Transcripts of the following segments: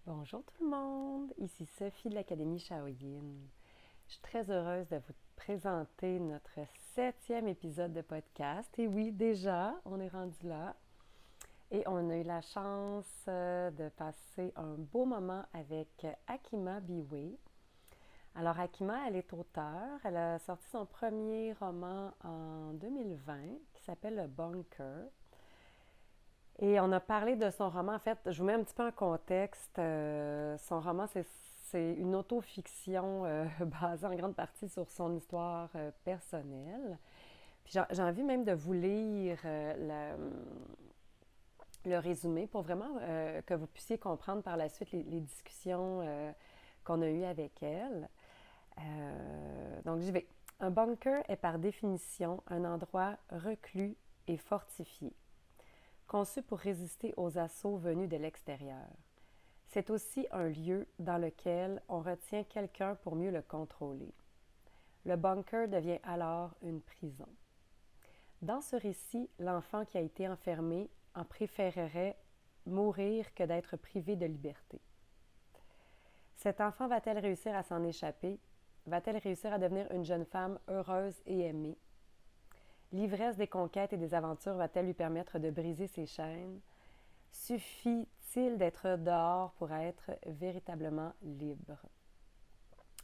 Bonjour tout le monde, ici Sophie de l'Académie Shaoyin. Je suis très heureuse de vous présenter notre 7e épisode de podcast. Et oui, déjà, on est rendu là. Et on a eu la chance de passer un beau moment avec Akima Biwe. Alors Akima, elle est auteure. Elle a sorti son premier roman en 2020 qui s'appelle Le Bunker. Et on a parlé de son roman. En fait, je vous mets un petit peu en contexte. Son roman, c'est une autofiction basée en grande partie sur son histoire personnelle. Puis j'ai envie même de vous lire le résumé pour vraiment que vous puissiez comprendre par la suite les discussions qu'on a eues avec elle. Donc, j'y vais. Un bunker est par définition un endroit reclus et fortifié, conçu pour résister aux assauts venus de l'extérieur. C'est aussi un lieu dans lequel on retient quelqu'un pour mieux le contrôler. Le bunker devient alors une prison. Dans ce récit, l'enfant qui a été enfermé en préférerait mourir que d'être privé de liberté. Cette enfant va-t-elle réussir à s'en échapper? Va-t-elle réussir à devenir une jeune femme heureuse et aimée? L'ivresse des conquêtes et des aventures va-t-elle lui permettre de briser ses chaînes? Suffit-il d'être dehors pour être véritablement libre?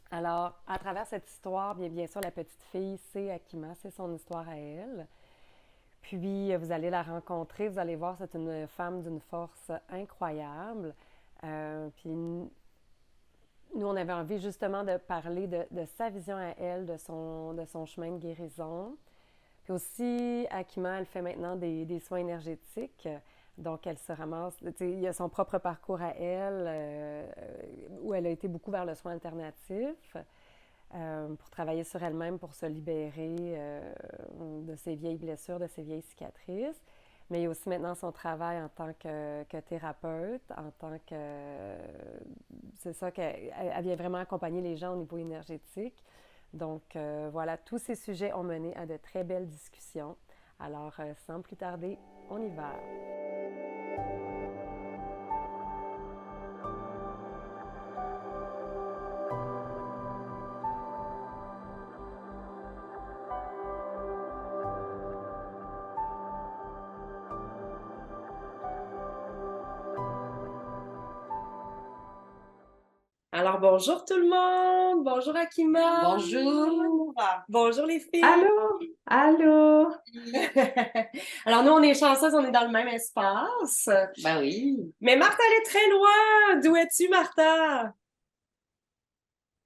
Alors, à travers cette histoire, bien sûr, la petite fille, c'est Akima, c'est son histoire à elle. Puis, vous allez la rencontrer, vous allez voir, c'est une femme d'une force incroyable. Puis, nous, on avait envie justement de parler de sa vision à elle, de son chemin de guérison. Puis aussi, Akima, elle fait maintenant des soins énergétiques. Donc, elle se ramasse, il y a son propre parcours à elle, où elle a été beaucoup vers le soin alternatif, pour travailler sur elle-même, pour se libérer de ses vieilles blessures, de ses vieilles cicatrices. Mais il y a aussi maintenant son travail en tant que thérapeute, en tant que... c'est ça qu'elle vient vraiment accompagner les gens au niveau énergétique. Donc, voilà, tous ces sujets ont mené à de très belles discussions. Alors, sans plus tarder, on y va. Alors, bonjour tout le monde! Bonjour Akima! Bonjour. Bonjour les filles! Allô, allô. Alors, nous, on est chanceuses, on est dans le même espace. Bah oui. Mais Martha, elle est très loin! D'où es-tu, Martha?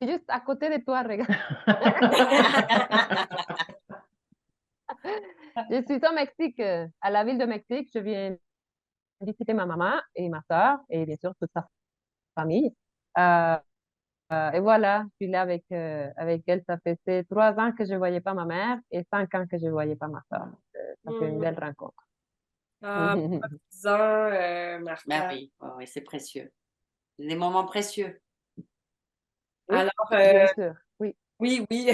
Juste à côté de toi, regarde. Je suis au Mexique, à la ville de Mexique. Je viens visiter ma maman et ma soeur et bien sûr toute sa famille. Euh, et voilà, je suis là avec elle. Ça fait 3 ans que je ne voyais pas ma mère et 5 ans que je ne voyais pas ma soeur. Ça fait une Hmm. belle rencontre. Ah, profites-en, Bah Martha. oui, ouais, ouais, c'est précieux. Des moments précieux. Oui, Alors, bien sûr. Oui. oui, oui.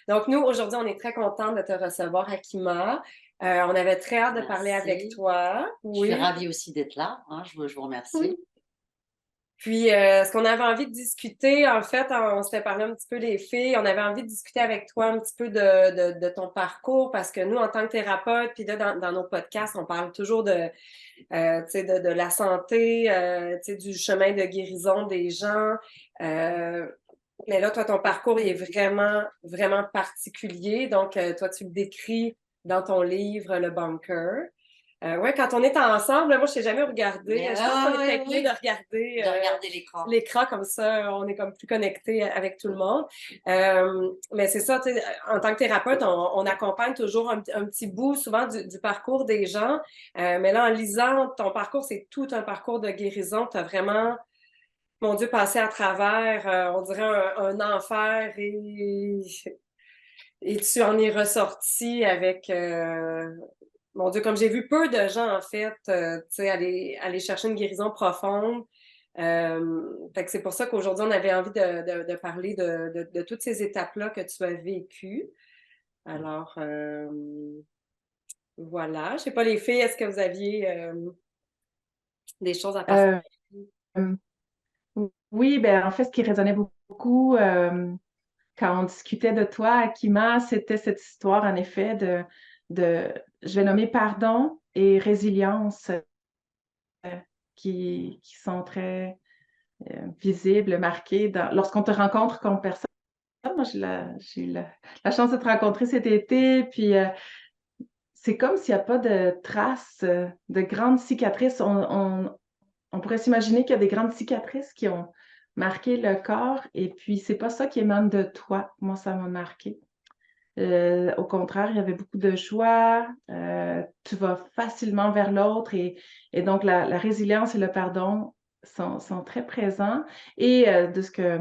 Donc, nous, aujourd'hui, on est très contente de te recevoir, Akima. On avait très hâte de parler Merci. avec toi. Je suis Oui. ravie aussi d'être là. Je vous remercie. Oui. Puis, ce qu'on avait envie de discuter, en fait, on s'était parlé un petit peu les filles, on avait envie de discuter avec toi un petit peu de ton parcours parce que nous, en tant que thérapeute, puis là, dans nos podcasts, on parle toujours tu sais, de la santé, tu sais, du chemin de guérison des gens. Mais là, toi, ton parcours, il est vraiment, vraiment particulier. Donc, toi, tu le décris dans ton livre, Le Bunker. Ouais, quand on est ensemble, moi, je t'ai jamais regardé. Mais, Je pense qu'on est oui, incliné de regarder de regarder l'écran. l'écran comme ça, on est comme plus connecté avec tout le monde. Mais c'est ça, tu sais, en tant que thérapeute, on accompagne toujours un petit bout, souvent, du parcours des gens. Mais là, en lisant ton parcours, c'est tout un parcours de guérison. Tu as vraiment, mon Dieu, passé à travers, on dirait un enfer et tu en es ressorti avec, mon Dieu, comme j'ai vu peu de gens, en fait, tu sais, aller chercher une guérison profonde. Fait que c'est pour ça qu'aujourd'hui, on avait envie de parler de toutes ces étapes-là que tu as vécues. Alors, voilà. Je sais pas, les filles, est-ce que vous aviez des choses à partager? Euh, Oui, ben en fait, ce qui résonnait beaucoup quand on discutait de toi, Akima, c'était cette histoire, en effet, de je vais nommer pardon et résilience qui sont très visibles, marquées lorsqu'on te rencontre comme personne. Moi, j'ai eu la chance de te rencontrer cet été, puis c'est comme s'il n'y a pas de traces de grandes cicatrices. On pourrait s'imaginer qu'il y a des grandes cicatrices qui ont marqué le corps, et puis c'est pas ça qui émane de toi. Moi, ça m'a marqué. Au contraire, il y avait beaucoup de joie. Tu vas facilement vers l'autre, et donc la résilience et le pardon sont très présents. Et de ce que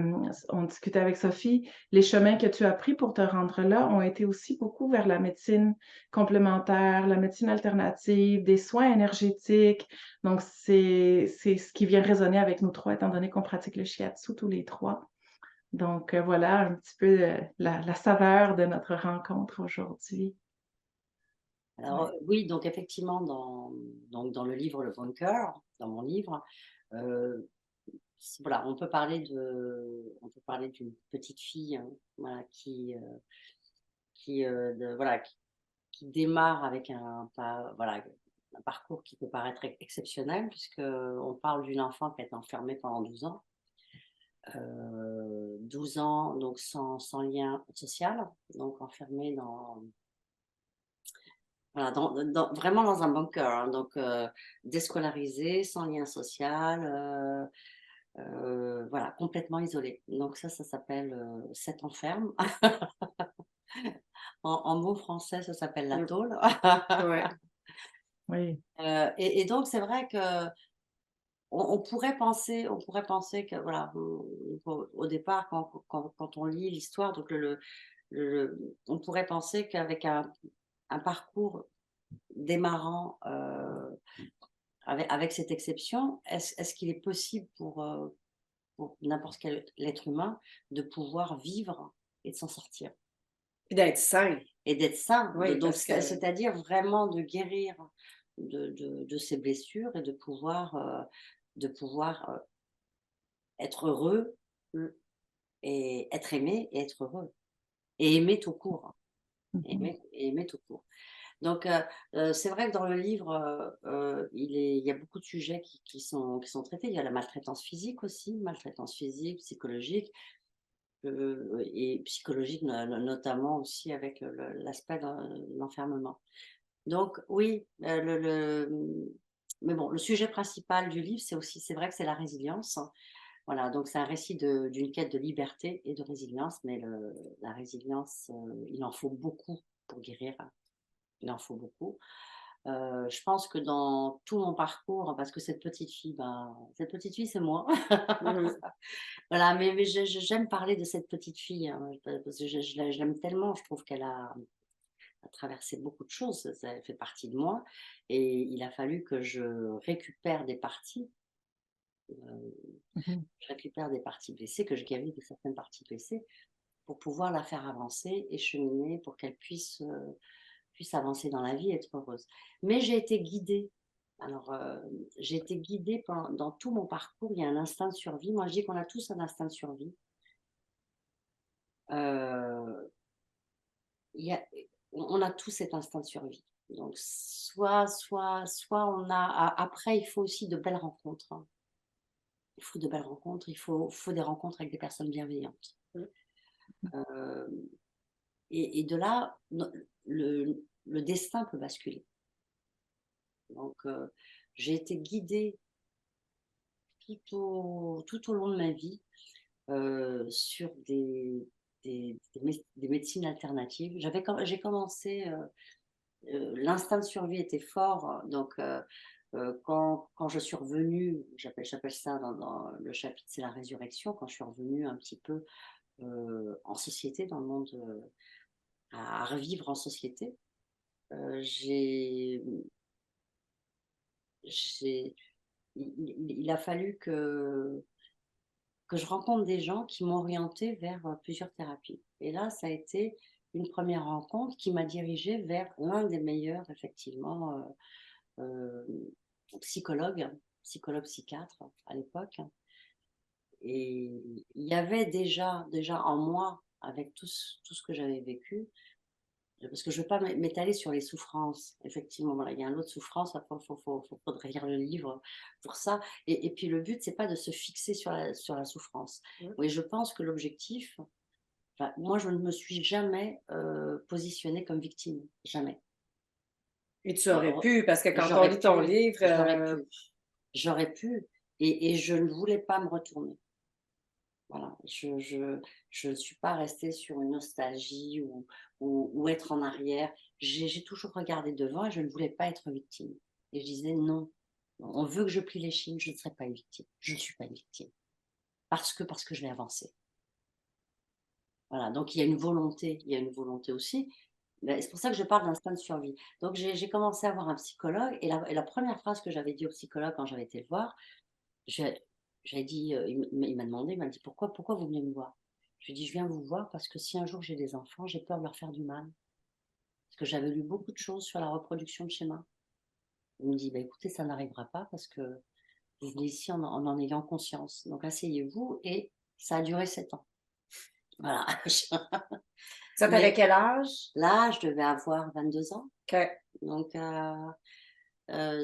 on discutait avec Sophie, les chemins que tu as pris pour te rendre là ont été aussi beaucoup vers la médecine complémentaire, la médecine alternative, des soins énergétiques. Donc, c'est ce qui vient résonner avec nous trois, étant donné qu'on pratique le shiatsu tous les trois. Donc, voilà un petit peu la saveur de notre rencontre aujourd'hui. Alors, Ouais. oui, donc effectivement, dans le livre Le Bunker, dans mon livre, euh, voilà, on peut parler d'une petite fille, hein, voilà, voilà, qui démarre avec voilà, un parcours qui peut paraître exceptionnel, puisqu'on parle d'une enfant qui a été enfermée pendant 12 ans. 12 ans, donc sans lien social, donc enfermée voilà, vraiment dans un bunker, hein, donc déscolarisée, sans lien social, voilà, complètement isolée. Donc ça s'appelle Cet enferme. En mots français, ça s'appelle la tôle. Ouais. Oui. Et donc c'est vrai que on pourrait penser que voilà, au départ, quand on lit l'histoire, donc on pourrait penser qu'avec un parcours démarrant avec cette exception, est-ce qu'il est possible pour n'importe quel être humain de pouvoir vivre et de s'en sortir Puis d'être sain. et d'être sain, Oui, donc parce que c'est-à-dire vraiment de guérir de ses blessures et de pouvoir être heureux mmh, et être aimé et être heureux et aimer tout court, Mhm. aimer tout court. Donc, c'est vrai que dans le livre, il y a beaucoup de sujets qui sont traités. Il y a la maltraitance physique aussi, maltraitance physique, psychologique, et psychologique notamment aussi avec l'aspect de l'enfermement. Donc oui, mais bon, le sujet principal du livre, c'est vrai que c'est la résilience, hein. Voilà, donc c'est un récit d'une quête de liberté et de résilience, mais la résilience, il en faut beaucoup pour guérir, hein. Il en faut beaucoup. Je pense que dans tout mon parcours, parce que cette petite fille, c'est moi. mmh. Voilà, mais j'aime parler de cette petite fille, hein, parce que je l'aime tellement. Je trouve qu'elle a traversé beaucoup de choses. Ça fait partie de moi, et il a fallu que récupère des parties, Mhm. je récupère des parties blessées, que je guéris de certaines parties blessées, pour pouvoir la faire avancer et cheminer pour qu'elle puisse avancer dans la vie et être heureuse. Mais j'ai été guidée. Alors, j'ai été guidée dans tout mon parcours. Il y a un instinct de survie. Moi, je dis qu'on a tous un instinct de survie. Euh, il y a, on a tous cet instinct de survie. Donc, soit après, il faut aussi de belles rencontres, hein. Il faut de belles rencontres. Il faut des rencontres avec des personnes bienveillantes. Euh, et de là, le destin peut basculer. Donc, j'ai été guidée tout au long de ma vie sur des médecines alternatives. J'ai commencé, l'instinct de survie était fort, hein. Donc, quand je suis revenue, j'appelle ça dans le chapitre, c'est la résurrection, quand je suis revenue un petit peu en société, dans le monde, à revivre en société, j'ai, j'ai, il a fallu que je rencontre des gens qui m'ont orientée vers plusieurs thérapies. Et là, ça a été une première rencontre qui m'a dirigée vers l'un des meilleurs, effectivement, psychologues, psychiatre à l'époque, il y avait déjà en moi, avec tout ce que j'avais vécu, parce que je ne veux pas m'étaler sur les souffrances. Effectivement, voilà, il y a un lot de souffrances, après, faudrait lire le livre pour ça. Et puis le but, c'est pas de se fixer sur la souffrance. Oui, je pense que l'objectif, enfin, moi, je ne me suis jamais positionnée comme victime, jamais. Et tu aurais pu, parce que quand on J'aurais lit ton pu, livre, j'aurais pu, et je ne voulais pas me retourner. Voilà, je ne suis pas restée sur une nostalgie ou être en arrière. J'ai toujours regardé devant et je ne voulais pas être victime. Et je disais non, on veut que je plie les chines, je ne serai pas une victime. Je ne suis pas une victime. Parce que je vais avancer. Voilà, donc il y a une volonté aussi. C'est pour ça que je parle d'instinct de survie. Donc j'ai commencé à voir un psychologue et la première phrase que j'avais dit au psychologue quand j'avais été le voir, j'avais dit, il m'a demandé, il m'a dit: pourquoi vous venez me voir?» Je lui ai dit: «Je viens vous voir parce que si un jour j'ai des enfants, j'ai peur de leur faire du mal». Parce que j'avais lu beaucoup de choses sur la reproduction de schémas. Il me dit: «Bah, écoutez, ça n'arrivera pas parce que vous venez ici en ayant conscience. Donc asseyez-vous», et ça a duré 7 ans. Voilà. ça t'avait Mais quel âge? là, je devais avoir 22 ans. OK. Donc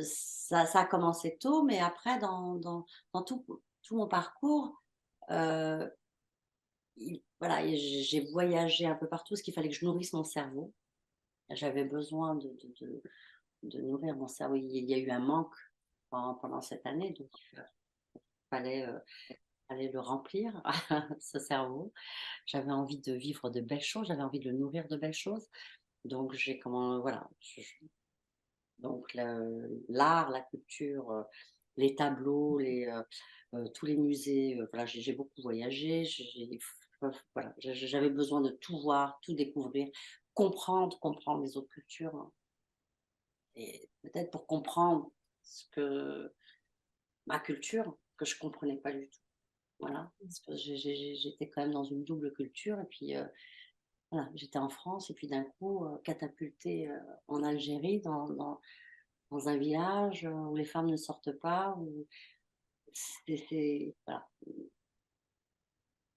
ça a commencé tôt, mais après dans tout mon parcours, heu voilà, et j'ai voyagé un peu partout parce qu'il fallait que je nourrisse mon cerveau. J'avais besoin de nourrir mon cerveau. Il y a eu un manque pendant cette année, donc fallait, fallait le remplir, ce cerveau. J'avais envie de vivre de belles choses, j'avais envie de le nourrir de belles choses. Donc voilà, donc l'art, la culture, les tableaux, tous les musées, voilà, j'ai beaucoup voyagé, voilà, j'avais besoin de tout voir, tout découvrir, comprendre les autres cultures, hein, et peut-être pour comprendre ma culture, que je comprenais pas du tout. Voilà, parce que j'étais quand même dans une double culture et puis, voilà, j'étais en France et puis d'un coup, catapultée, en Algérie dans un village, où les femmes ne sortent pas, où voilà.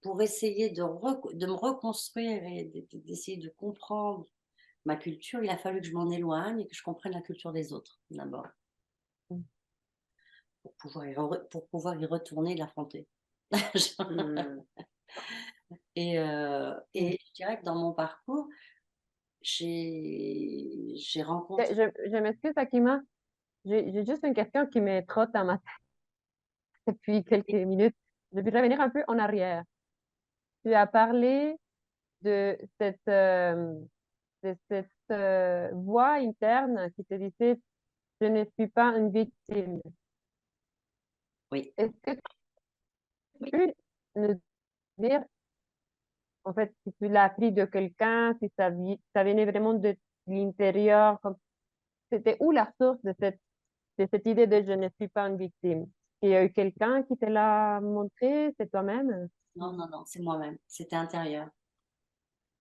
Pour essayer de me reconstruire et d'essayer de comprendre ma culture, il a fallu que je m'en éloigne et que je comprenne la culture des autres, d'abord, Mmh. pour pouvoir y retourner et l'affronter. Mmh. Et je dirais que dans mon parcours, j'ai rencontré. Je m'excuse, Akima. J'ai juste une question qui me trotte dans ma tête depuis quelques minutes. Je vais revenir un peu en arrière. Tu as parlé de cette voix interne qui te disait, je ne suis pas une victime. Oui, Est-ce que tu peux nous dire, en fait, si tu l'as appris de quelqu'un, si ça venait vraiment de l'intérieur, c'était où la source de cette idée de je ne suis pas une victime? Il y a eu quelqu'un qui te l'a montré, c'est toi-même? non, non, non, c'est moi-même, c'était intérieur,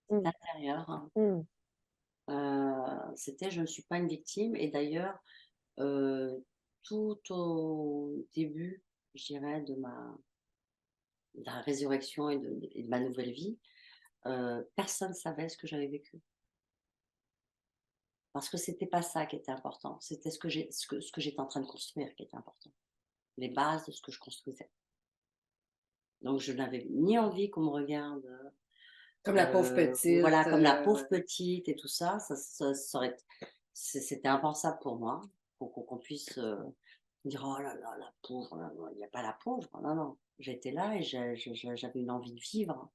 Mm, intérieur, hein. mm, C'était je ne suis pas une victime, et d'ailleurs, heu, tout au début, je dirais, de la résurrection et de ma nouvelle vie, personne ne savait ce que j'avais vécu. Parce que c'était pas ça qui était important, c'était ce que j'étais en train de construire qui était important. Les bases de ce que je construisais. Donc je n'avais ni envie qu'on me regarde, Comme la pauvre petite. voilà, comme la pauvre petite et tout ça, ça aurait c'était impensable pour moi, pour qu'on puisse, dire: «Oh là là, la pauvre, il y a pas la pauvre». Non, non, j'étais là et j'avais une envie de vivre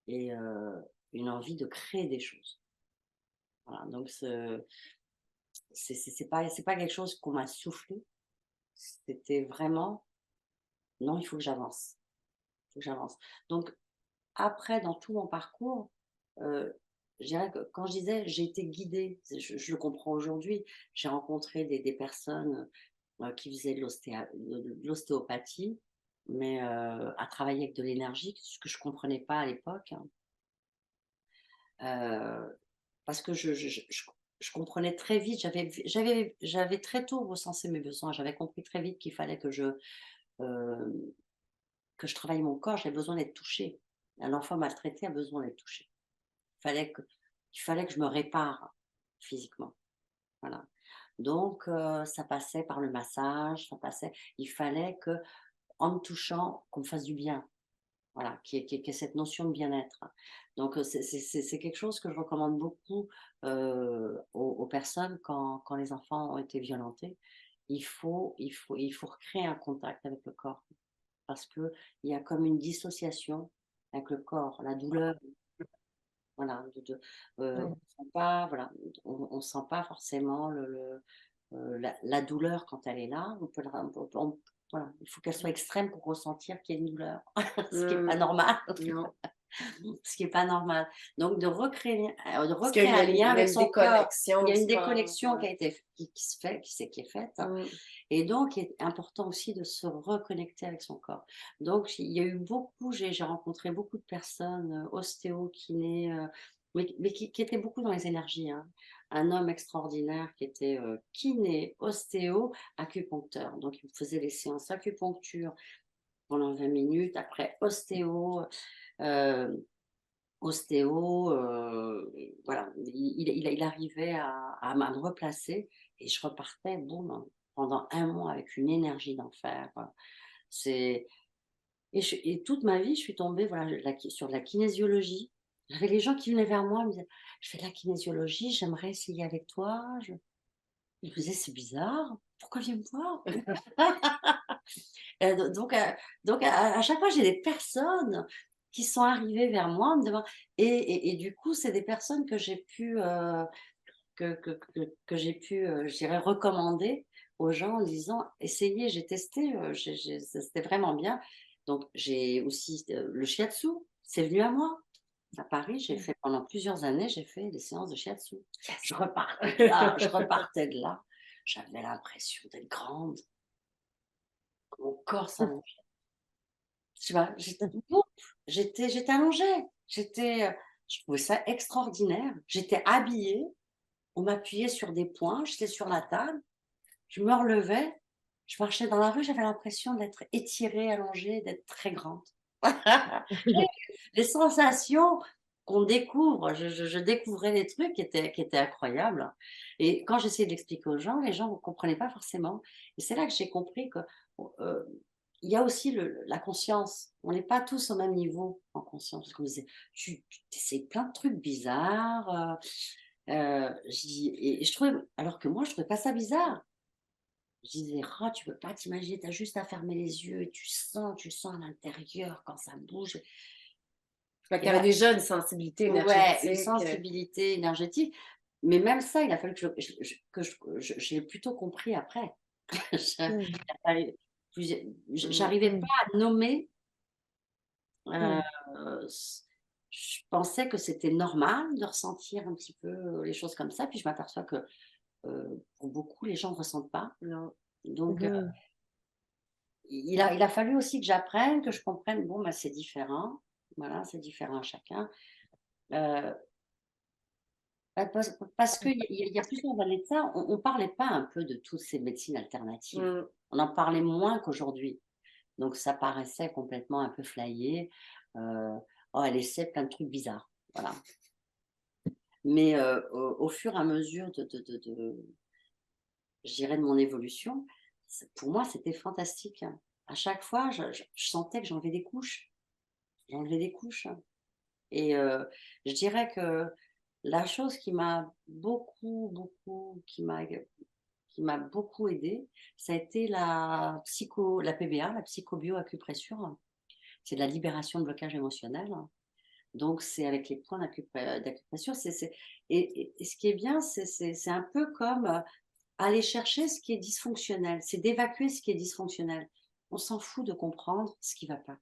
et une envie de créer des choses. Voilà, donc c'est pas quelque chose qu'on m'a soufflé, c'était vraiment: «Non, il faut que j'avance, il faut que j'avance». Donc après, dans tout mon parcours, heu, je dirais que quand je disais: «J'ai été guidée», je le comprends aujourd'hui. J'ai rencontré des personnes, qui faisaient de l'ostéopathie, mais à travailler avec de l'énergie, ce que je ne comprenais pas à l'époque, hein. Parce que je comprenais très vite, j'avais très tôt recensé mes besoins. J'avais compris très vite qu'il fallait hem, que je travaille mon corps, j'ai besoin d'être touchée. Un enfant maltraité a besoin d'être touché. Il fallait que je me répare physiquement. Voilà. Donc, ça passait par le massage, il fallait que, en me touchant, qu'on me fasse du bien. Voilà, qu'il y ait cette notion de bien-être. Donc, c'est quelque chose que je recommande beaucoup aux personnes quand les enfants ont été violentés. Il faut recréer un contact avec le corps parce qu'il y a comme une dissociation avec le corps, la douleur. Voilà, Mm. voilà, on sent pas forcément la douleur quand elle est là. Voilà, il faut qu'elle soit extrême pour ressentir qu'il y a une douleur, ce qui est pas normal. Non. Ce qui est pas normal. Donc de Parce qu'il y recréer a un lien avec une son corps. déconnexion Il y a qui une se passe, déconnexion ouais. qui est faite. Et donc, il est important aussi de se reconnecter avec son corps. Donc, il y a eu beaucoup, j'ai rencontré beaucoup de personnes, ostéo, kinés, mais qui étaient beaucoup dans les énergies, hein. Un homme extraordinaire qui était kiné, ostéo, acupuncteur. Donc, il me faisait des séances acupuncture pendant 20 minutes, après euh, ostéo, voilà, il arrivait à me replacer et je repartais, boum, pendant 1 mois avec une énergie d'enfer. C'est et toute ma vie, je suis tombée, voilà, sur de la kinésiologie. J'avais les gens qui venaient vers moi, ils me disaient: «Je fais de la kinésiologie, j'aimerais essayer avec toi». Je me disais: «C'est bizarre, pourquoi viens me voir?» Donc à chaque fois, j'ai des personnes qui sont arrivées vers moi en me demandant et du coup, c'est des personnes que j'ai pu, je dirais, recommander aux gens en disant: «Essayez». J'ai testé, c'était vraiment bien. Donc j'ai aussi, le shiatsu, c'est venu à moi. À Paris, j'ai fait pendant plusieurs années, j'ai fait des séances de shiatsu. Je repartais de là, j'avais l'impression d'être grande, que mon corps s'allongeait. Tu vois? J'étais allongée, je trouvais ça extraordinaire. J'étais habillée, on m'appuyait sur des poings, j'étais sur la table, je me relevais, je marchais dans la rue, j'avais l'impression d'être étirée, allongée, d'être très grande. Les sensations qu'on découvre, je découvrais des trucs qui étaient incroyables et quand j'essayais d'expliquer aux gens, les gens ne comprenaient pas forcément et c'est là que j'ai compris que, heu, il y a aussi la conscience. On n'est pas tous au même niveau en conscience. Parce qu'on me disait: «Tu essaies plein de trucs bizarres», je dis et je trouvais alors que moi je trouvais pas ça bizarre. Je disais: «Oh, tu peux pas t'imaginer, tu as juste à fermer les yeux et tu le sens à l'intérieur quand ça bouge». Fait que Et tu avais là déjà une sensibilité ouais, une énergétique. sensibilité énergétique, mais même ça, il a fallu que je l'ai plutôt compris après. Je il Mm. a fallu plusieurs Mmh. j'arrivais pas Mm. à nommer, heu, Mm. s je pensais que c'était normal de ressentir un petit peu, les choses comme ça, puis je m'aperçois que, pour beaucoup, les gens ne ressentent pas. Non. Donc Mhm. il a fallu aussi que j'apprenne, que je comprenne, bon, bah, c'est différent, voilà, c'est différent à chacun, heu parce qu'il y a plusieurs années de ça, on parlait pas un peu de toutes ces médecines alternatives. Mmh. On en parlait moins qu'aujourd'hui. Donc ça paraissait complètement un peu flyé. Heu, «Oh, elle essaie plein de trucs bizarres», voilà. Mais au fur et à mesure je dirais de mon évolution, pour moi, c'était fantastique, hein. À chaque fois, je sentais que j'enlevais des couches. J'enlevais des couches et je dirais que la chose qui m'a beaucoup, qui m'a beaucoup aidée, ça a été la PBA, la psychobio-acupressure. C'est de la libération de blocage émotionnel. Donc c'est avec les points d'acupressure. Et ce qui est bien, c'est un peu comme, aller chercher ce qui est dysfonctionnel. C'est d'évacuer ce qui est dysfonctionnel. On s'en fout de comprendre ce qui ne va pas.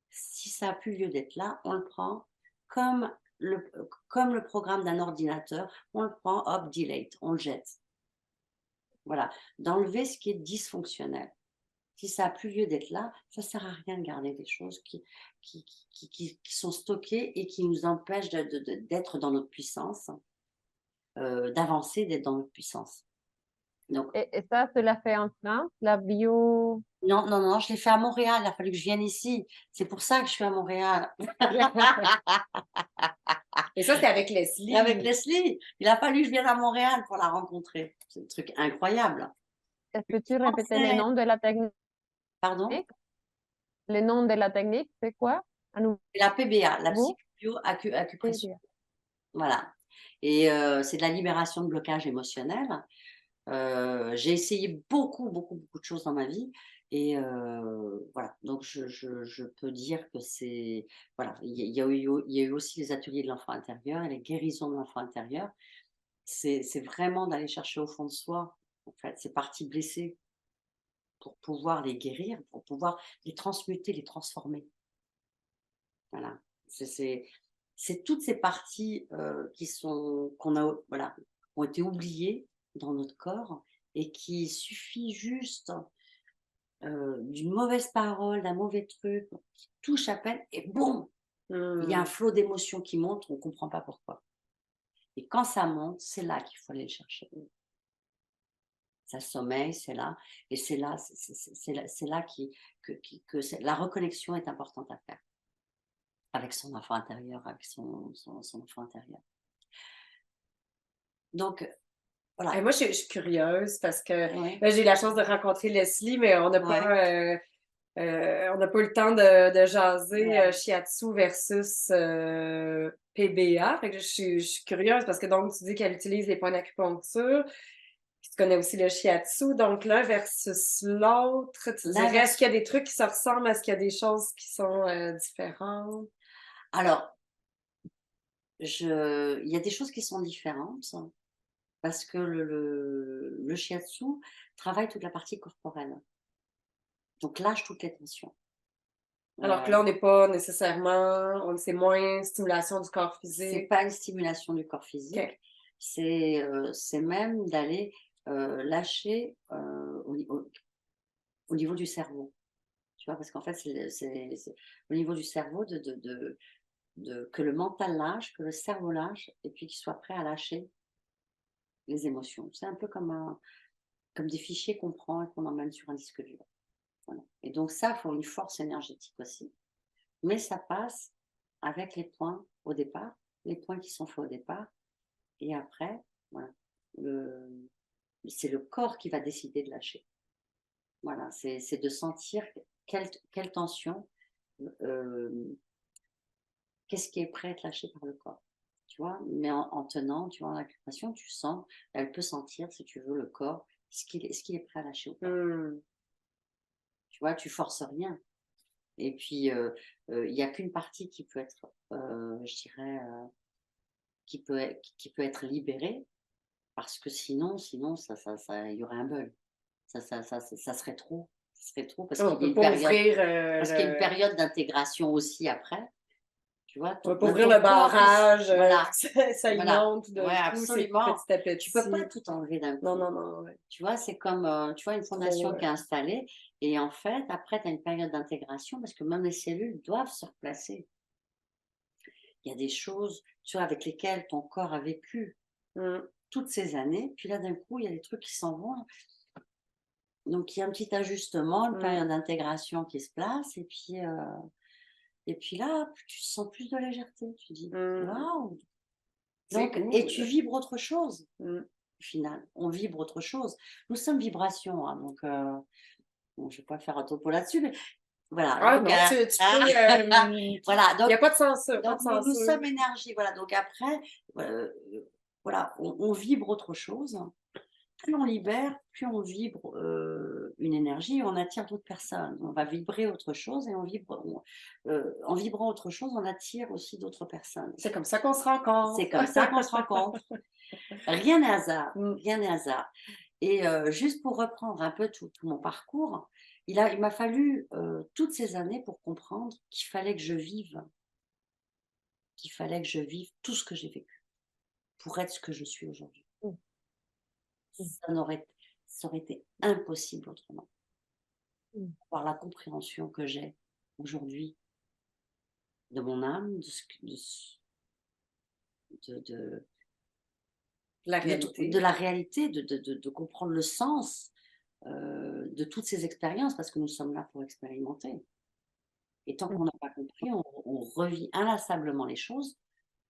Si ça a plus lieu d'être là, on le prend comme comme le programme d'un ordinateur, on le prend, hop, delete, on le jette. Voilà, d'enlever ce qui est dysfonctionnel. Si ça a plus lieu d'être là, ça sert à rien de garder des choses qui sont stockées et qui nous empêchent d'être dans notre puissance, d'avancer, d'être dans notre puissance. Donc, Et ça, tu l'as fait en France, la bio? non, non, non, je l'ai fait à Montréal. Il a fallu que je vienne ici. C'est pour ça que je suis à Montréal. Et ça, c'est avec Leslie. Avec Leslie. Il a fallu que je vienne à Montréal pour la rencontrer. C'est un truc incroyable. Est-ce que tu répétais le Français. nom de la technique? Pardon? Le nom de la technique, c'est quoi? À nouveau? C'est la PBA, la psychobio acupression. Voilà. Et c'est de la libération de blocage émotionnel. J'ai essayé beaucoup, beaucoup, beaucoup de choses dans ma vie. Et voilà. Donc, je peux dire que c'est. Voilà. Il y a eu aussi les ateliers de l'enfant intérieur et les guérisons de l'enfant intérieur. C'est vraiment d'aller chercher au fond de soi, en fait, ces parties blessées pour pouvoir les guérir, pour pouvoir les transmuter, les transformer. Voilà. C'est toutes ces parties qu'on a, voilà, ont été oubliées dans notre corps et qui suffit juste d'une mauvaise parole, d'un mauvais truc qui touche à peine et boum, il y a un flot d'émotions qui monte, on ne comprend pas pourquoi. Et quand ça monte, c'est là qu'il faut aller le chercher. Ça sommeille, c'est là, et c'est là que la reconnexion est importante à faire avec son enfant intérieur, avec son enfant intérieur. Donc, voilà. Et moi, je suis curieuse parce que Ouais. là, j'ai eu la chance de rencontrer Leslie, mais on n'a pas, on n'a pas eu le temps de jaser Ouais. shiatsu versus PBA. Fait que je suis curieuse parce que donc tu dis qu'elle utilise les points d'acupuncture. Puis tu connais aussi le shiatsu. Donc l'un versus l'autre, tu dirais, est-ce qu'il y a des trucs qui se ressemblent? Est-ce qu'il y a des choses qui sont différentes? Alors, il y a des choses qui sont différentes parce que le shiatsu travaille toute la partie corporelle. Donc, lâche toutes les tensions. Alors que là, on n'est pas nécessairement, c'est moins stimulation du corps C'est physique. pas une stimulation du corps physique, Ok. c'est même d'aller lâcher au niveau du cerveau. Tu vois, parce qu'en fait, c'est au niveau du cerveau que le mental lâche, que le cerveau lâche, et puis qu'il soit prêt à lâcher les émotions. C'est un peu comme des fichiers qu'on prend et qu'on emmène sur un disque dur. Voilà. Et donc ça, il faut une force énergétique aussi. Mais ça passe avec les points au départ, les points qui sont faits au départ. Et après, voilà, c'est le corps qui va décider de lâcher. Voilà, c'est de sentir quelle tension, qu'est-ce qui est prêt à être lâché par le corps. Tu vois, mais en tenant, tu vois, en l'acupression, tu sens, elle peut sentir, si tu veux, le corps, est-ce qu'il est prêt à lâcher ou pas. Tu vois, tu forces rien. Et puis, il n'y a qu'une partie qui peut être, je dirais, qui peut être libérée, parce que sinon, il y aurait un bug. Ça serait trop. Ça serait trop parce On qu'il y a peut une pas période, ouvrir parce qu'il y a une période d'intégration aussi après. Tu vois, on peut pas même ouvrir ton le corps, barrage, voilà, ça voilà. inonde de Ouais, tout, c'est absolument. petit à petit. Tu peux pas tout enlever d'un coup. Non, non, non. Ouais. Tu vois, c'est comme tu vois, une fondation qui est installée. Et en fait, après, tu as une période d'intégration parce que même les cellules doivent se replacer. Il y a des choses, tu vois, avec lesquelles ton corps a vécu toutes ces années. Puis là, d'un coup, il y a des trucs qui s'en vont. Donc, il y a un petit ajustement, une période d'intégration qui se place. Et puis là, tu sens plus de légèreté. Tu dis, waouh! Donc, et tu vibres autre chose. Au final, on vibre autre chose. Nous sommes vibration, hein, donc bon, je ne vais pas faire un topo là-dessus, mais voilà. Ah donc, non, tu peux. voilà, Il n'y a pas de censure. donc nous sommes énergie, voilà. Donc après, voilà, on vibre autre chose. Plus on libère, plus on vibre une énergie, on attire d'autres personnes. On va vibrer autre chose et en vibrant autre chose, on attire aussi d'autres personnes. C'est comme ça qu'on se rencontre. C'est comme ça qu'on se rencontre. Rien n'est hasard, rien n'est hasard. Et juste pour reprendre un peu tout mon parcours, il m'a fallu toutes ces années pour comprendre qu'il fallait que je vive tout ce que j'ai vécu pour être ce que je suis aujourd'hui. Ça aurait été impossible autrement. Par la compréhension que j'ai aujourd'hui de mon âme, La de réalité. la réalité, de comprendre le sens de toutes ces expériences, parce que nous sommes là pour expérimenter. Et tant qu'on n'a pas compris, on revit inlassablement les choses,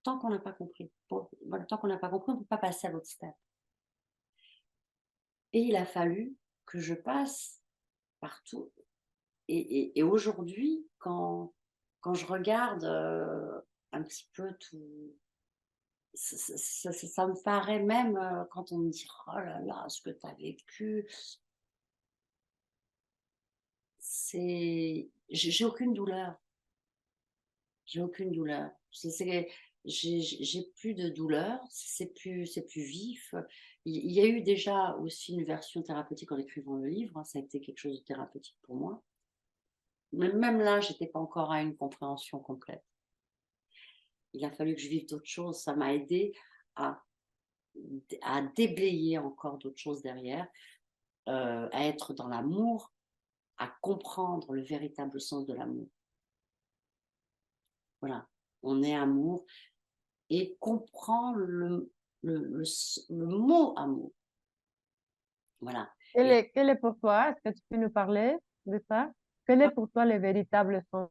tant qu'on n'a pas compris. Voilà, tant qu'on n'a pas compris, on ne peut pas passer à l'autre step. Et il a fallu que je passe partout. Et aujourd'hui, quand je regarde un petit peu tout, ça me paraît même, quand on me dit: «Oh là là, ce que tu as vécu», j'ai aucune douleur. J'ai aucune douleur. J'ai plus de douleur, c'est plus vif. Il y a eu déjà aussi une version thérapeutique en écrivant le livre, hein, ça a été quelque chose de thérapeutique pour moi. Mais même là, j'étais pas encore à une compréhension complète. Il a fallu que je vive d'autres choses, ça m'a aidé à déblayer encore d'autres choses derrière, à être dans l'amour, à comprendre le véritable sens de l'amour. Voilà, on est amour et comprendre le mot amour. Voilà. Quel est pour toi, est-ce que tu peux nous parler de ça? Quel est pour toi le véritable sens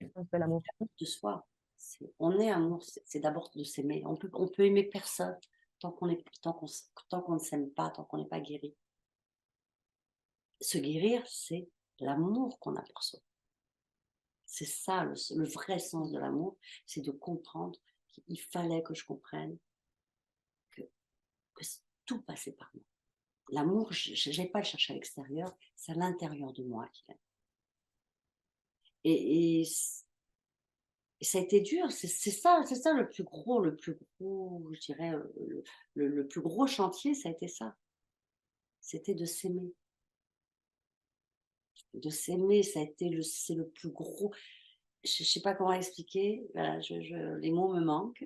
de l'amour? De soi. On est amour, c'est d'abord de s'aimer. On peut aimer personne tant qu'on ne s'aime pas, tant qu'on n'est pas guéri. Se guérir, c'est l'amour qu'on a pour soi. C'est ça le vrai sens de l'amour, c'est de comprendre qu'il fallait que je comprenne que, que tout passait par moi. L'amour, je n'ai pas à le chercher à l'extérieur, c'est à l'intérieur de moi qu'il est. Et ça a été dur, c'est ça le plus gros, je dirais, le plus gros chantier, ça a été ça. C'était de s'aimer. De s'aimer, c'est le plus gros. Je ne sais pas comment expliquer, voilà, les mots me manquent.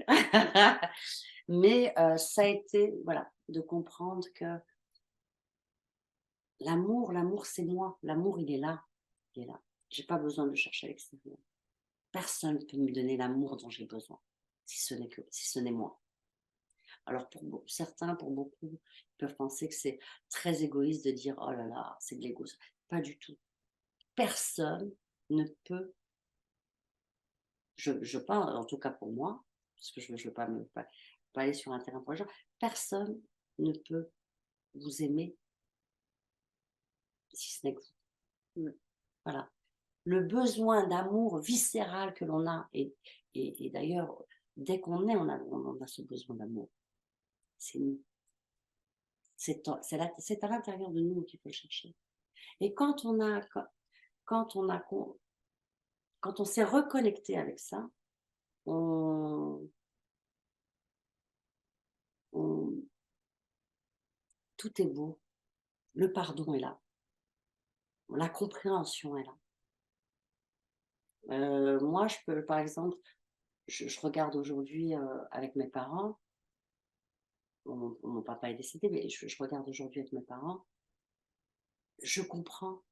Mais ça a été, voilà, de comprendre que l'amour, c'est moi. L'amour, il est là. Il est là. Je n'ai pas besoin de le chercher à l'extérieur. Personne ne peut me donner l'amour dont j'ai besoin, si ce n'est moi. Alors pour certains, pour beaucoup, ils peuvent penser que c'est très égoïste de dire oh là là, c'est de l'égo. Pas du tout. Personne ne peut, je parle en tout cas pour moi, parce que je ne veux pas aller sur un terrain pour les gens, personne ne peut vous aimer si ce n'est que vous. Voilà. Le besoin d'amour viscéral que l'on a, et d'ailleurs, dès qu'on est, on a ce besoin d'amour. C'est nous. C'est à l'intérieur de nous qu'il faut le chercher. Et quand on s'est reconnecté avec ça, tout est beau. Le pardon est là. La compréhension est là. Moi, je peux, par exemple, je regarde aujourd'hui avec mes parents. Mon papa est décédé, mais je regarde aujourd'hui avec mes parents. Je comprends.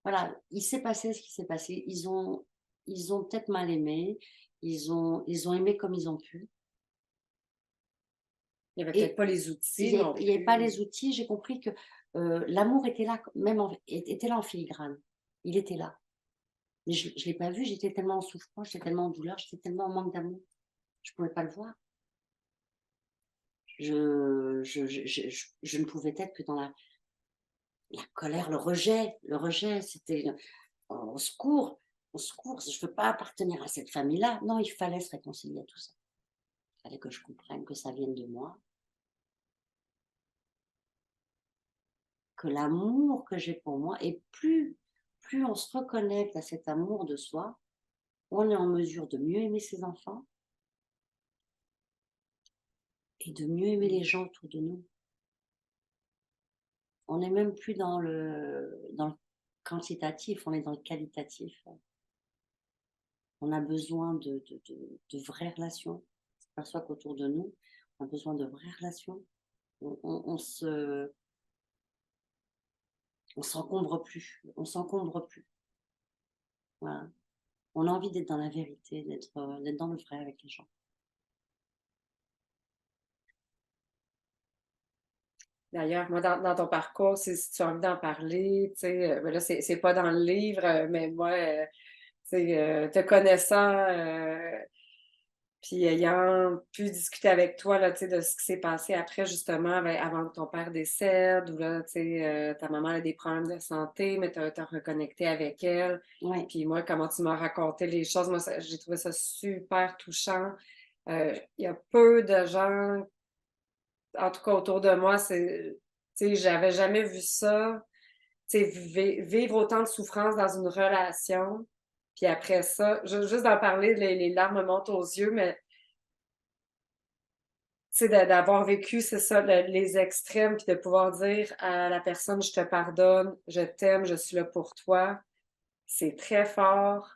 Voilà, il s'est passé ce qui s'est passé. Ils ont peut-être mal aimé. Ils ont aimé comme ils ont pu. Il n'y avait peut-être pas les outils. Il n'y avait pas les outils. J'ai compris que l'amour était là, était là en filigrane. Il était là. Mais je ne l'ai pas vu. J'étais tellement en souffrance, j'étais tellement en douleur, j'étais tellement en manque d'amour. Je ne pouvais pas le voir. Je ne pouvais être que dans la colère, le rejet. Le rejet, c'était au secours, je ne veux pas appartenir à cette famille-là. Non, il fallait se réconcilier à tout ça. Il fallait que je comprenne que ça vienne de moi. Que l'amour que j'ai pour moi, et plus on se reconnecte à cet amour de soi, on est en mesure de mieux aimer ses enfants et de mieux aimer les gens autour de nous. On n'est même plus dans le quantitatif, on est dans le qualitatif. On a besoin de vraies relations. Je m'aperçois qu'autour de nous, on a besoin de vraies relations. On s'encombre plus. Voilà. On a envie d'être dans la vérité, d'être dans le vrai avec les gens. D'ailleurs, moi, dans ton parcours, si tu as envie d'en parler, tu sais, ben là, c'est pas dans le livre, mais moi, tu sais, te connaissant, puis ayant pu discuter avec toi, là, tu sais, de ce qui s'est passé après, justement, avant que ton père décède, ou là, tu sais, ta maman a des problèmes de santé, mais tu as reconnecté avec elle. Ouais. Puis moi, comment tu m'as raconté les choses, moi, j'ai trouvé ça super touchant. Il y a peu de gens, en tout cas autour de moi, tu sais, j'avais jamais vu ça. Tu sais, vivre autant de souffrance dans une relation, puis après ça, juste d'en parler, les larmes montent aux yeux, mais tu sais, d'avoir vécu, c'est ça, les extrêmes, puis de pouvoir dire à la personne, je te pardonne, je t'aime, je suis là pour toi, c'est très fort.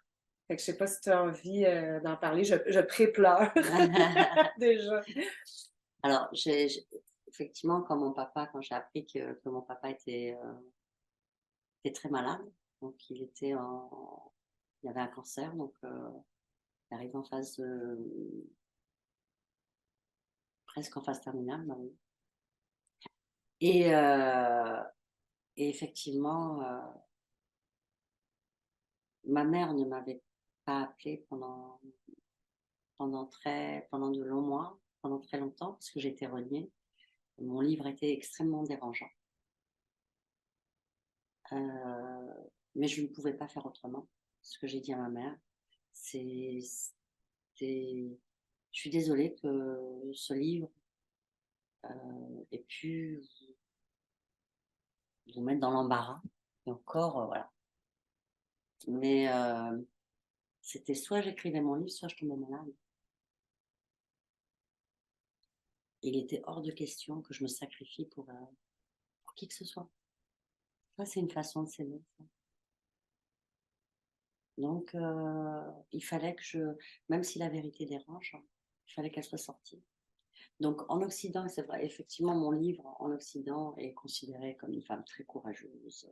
Fait que je sais pas si tu as envie d'en parler, je pré-pleure déjà. Alors, effectivement, quand j'ai appris que mon papa était très malade, donc il avait un cancer, donc il arrive en phase presque en phase terminale, bah oui. Et, euh, et effectivement, ma mère ne m'avait pas appelée pendant de longs mois, pendant très longtemps, parce que j'étais reniée. Mon livre était extrêmement dérangeant. Mais je ne pouvais pas faire autrement. Ce que j'ai dit à ma mère, c'est, je suis désolée que ce livre ait pu vous mettre dans l'embarras. Et encore, voilà. Mais c'était soit j'écrivais mon livre, soit je tombais malade. Il était hors de question que je me sacrifie pour qui que ce soit. Ça, c'est une façon de s'aimer. Donc, il fallait même si la vérité dérange, il fallait qu'elle soit sortie. Donc, en Occident, c'est vrai, effectivement, mon livre en Occident est considéré comme une femme très courageuse.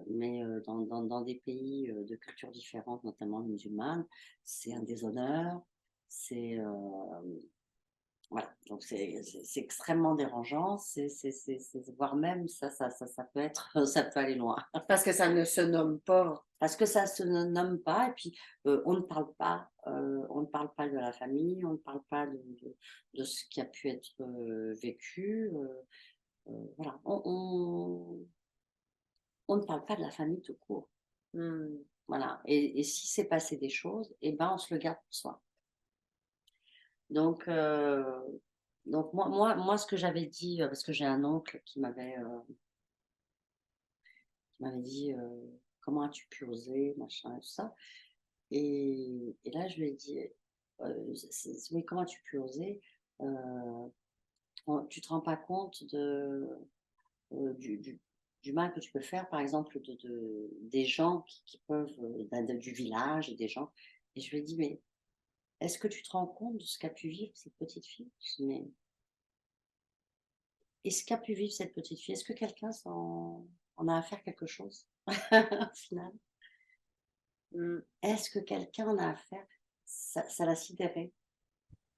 Mais dans des pays de cultures différentes, notamment musulmanes, c'est un déshonneur. C'est voilà, donc c'est extrêmement dérangeant. Voire même ça peut être, ça peut aller loin. Parce que ça ne se nomme pas. Parce que ça se nomme pas, et puis on ne parle pas de la famille, on ne parle pas de ce qui a pu être vécu. Voilà, on ne parle pas de la famille tout court. Voilà, et si c'est passé des choses, eh ben on se le garde pour soi. Donc, moi, ce que j'avais dit, parce que j'ai un oncle qui m'avait dit comment as-tu pu oser, machin, et tout ça. Et là, je lui ai dit, oui, comment as-tu pu oser tu te rends pas compte du mal que tu peux faire, par exemple, des gens qui peuvent, du village, et des gens. Et je lui ai dit, mais est-ce que tu te rends compte de ce qu'a pu vivre cette petite fille? Je dis, mais est-ce qu'a pu vivre cette petite fille? Est-ce que quelqu'un en a à faire quelque chose au final? Est-ce que quelqu'un en a à faire? Ça l'a sidéré.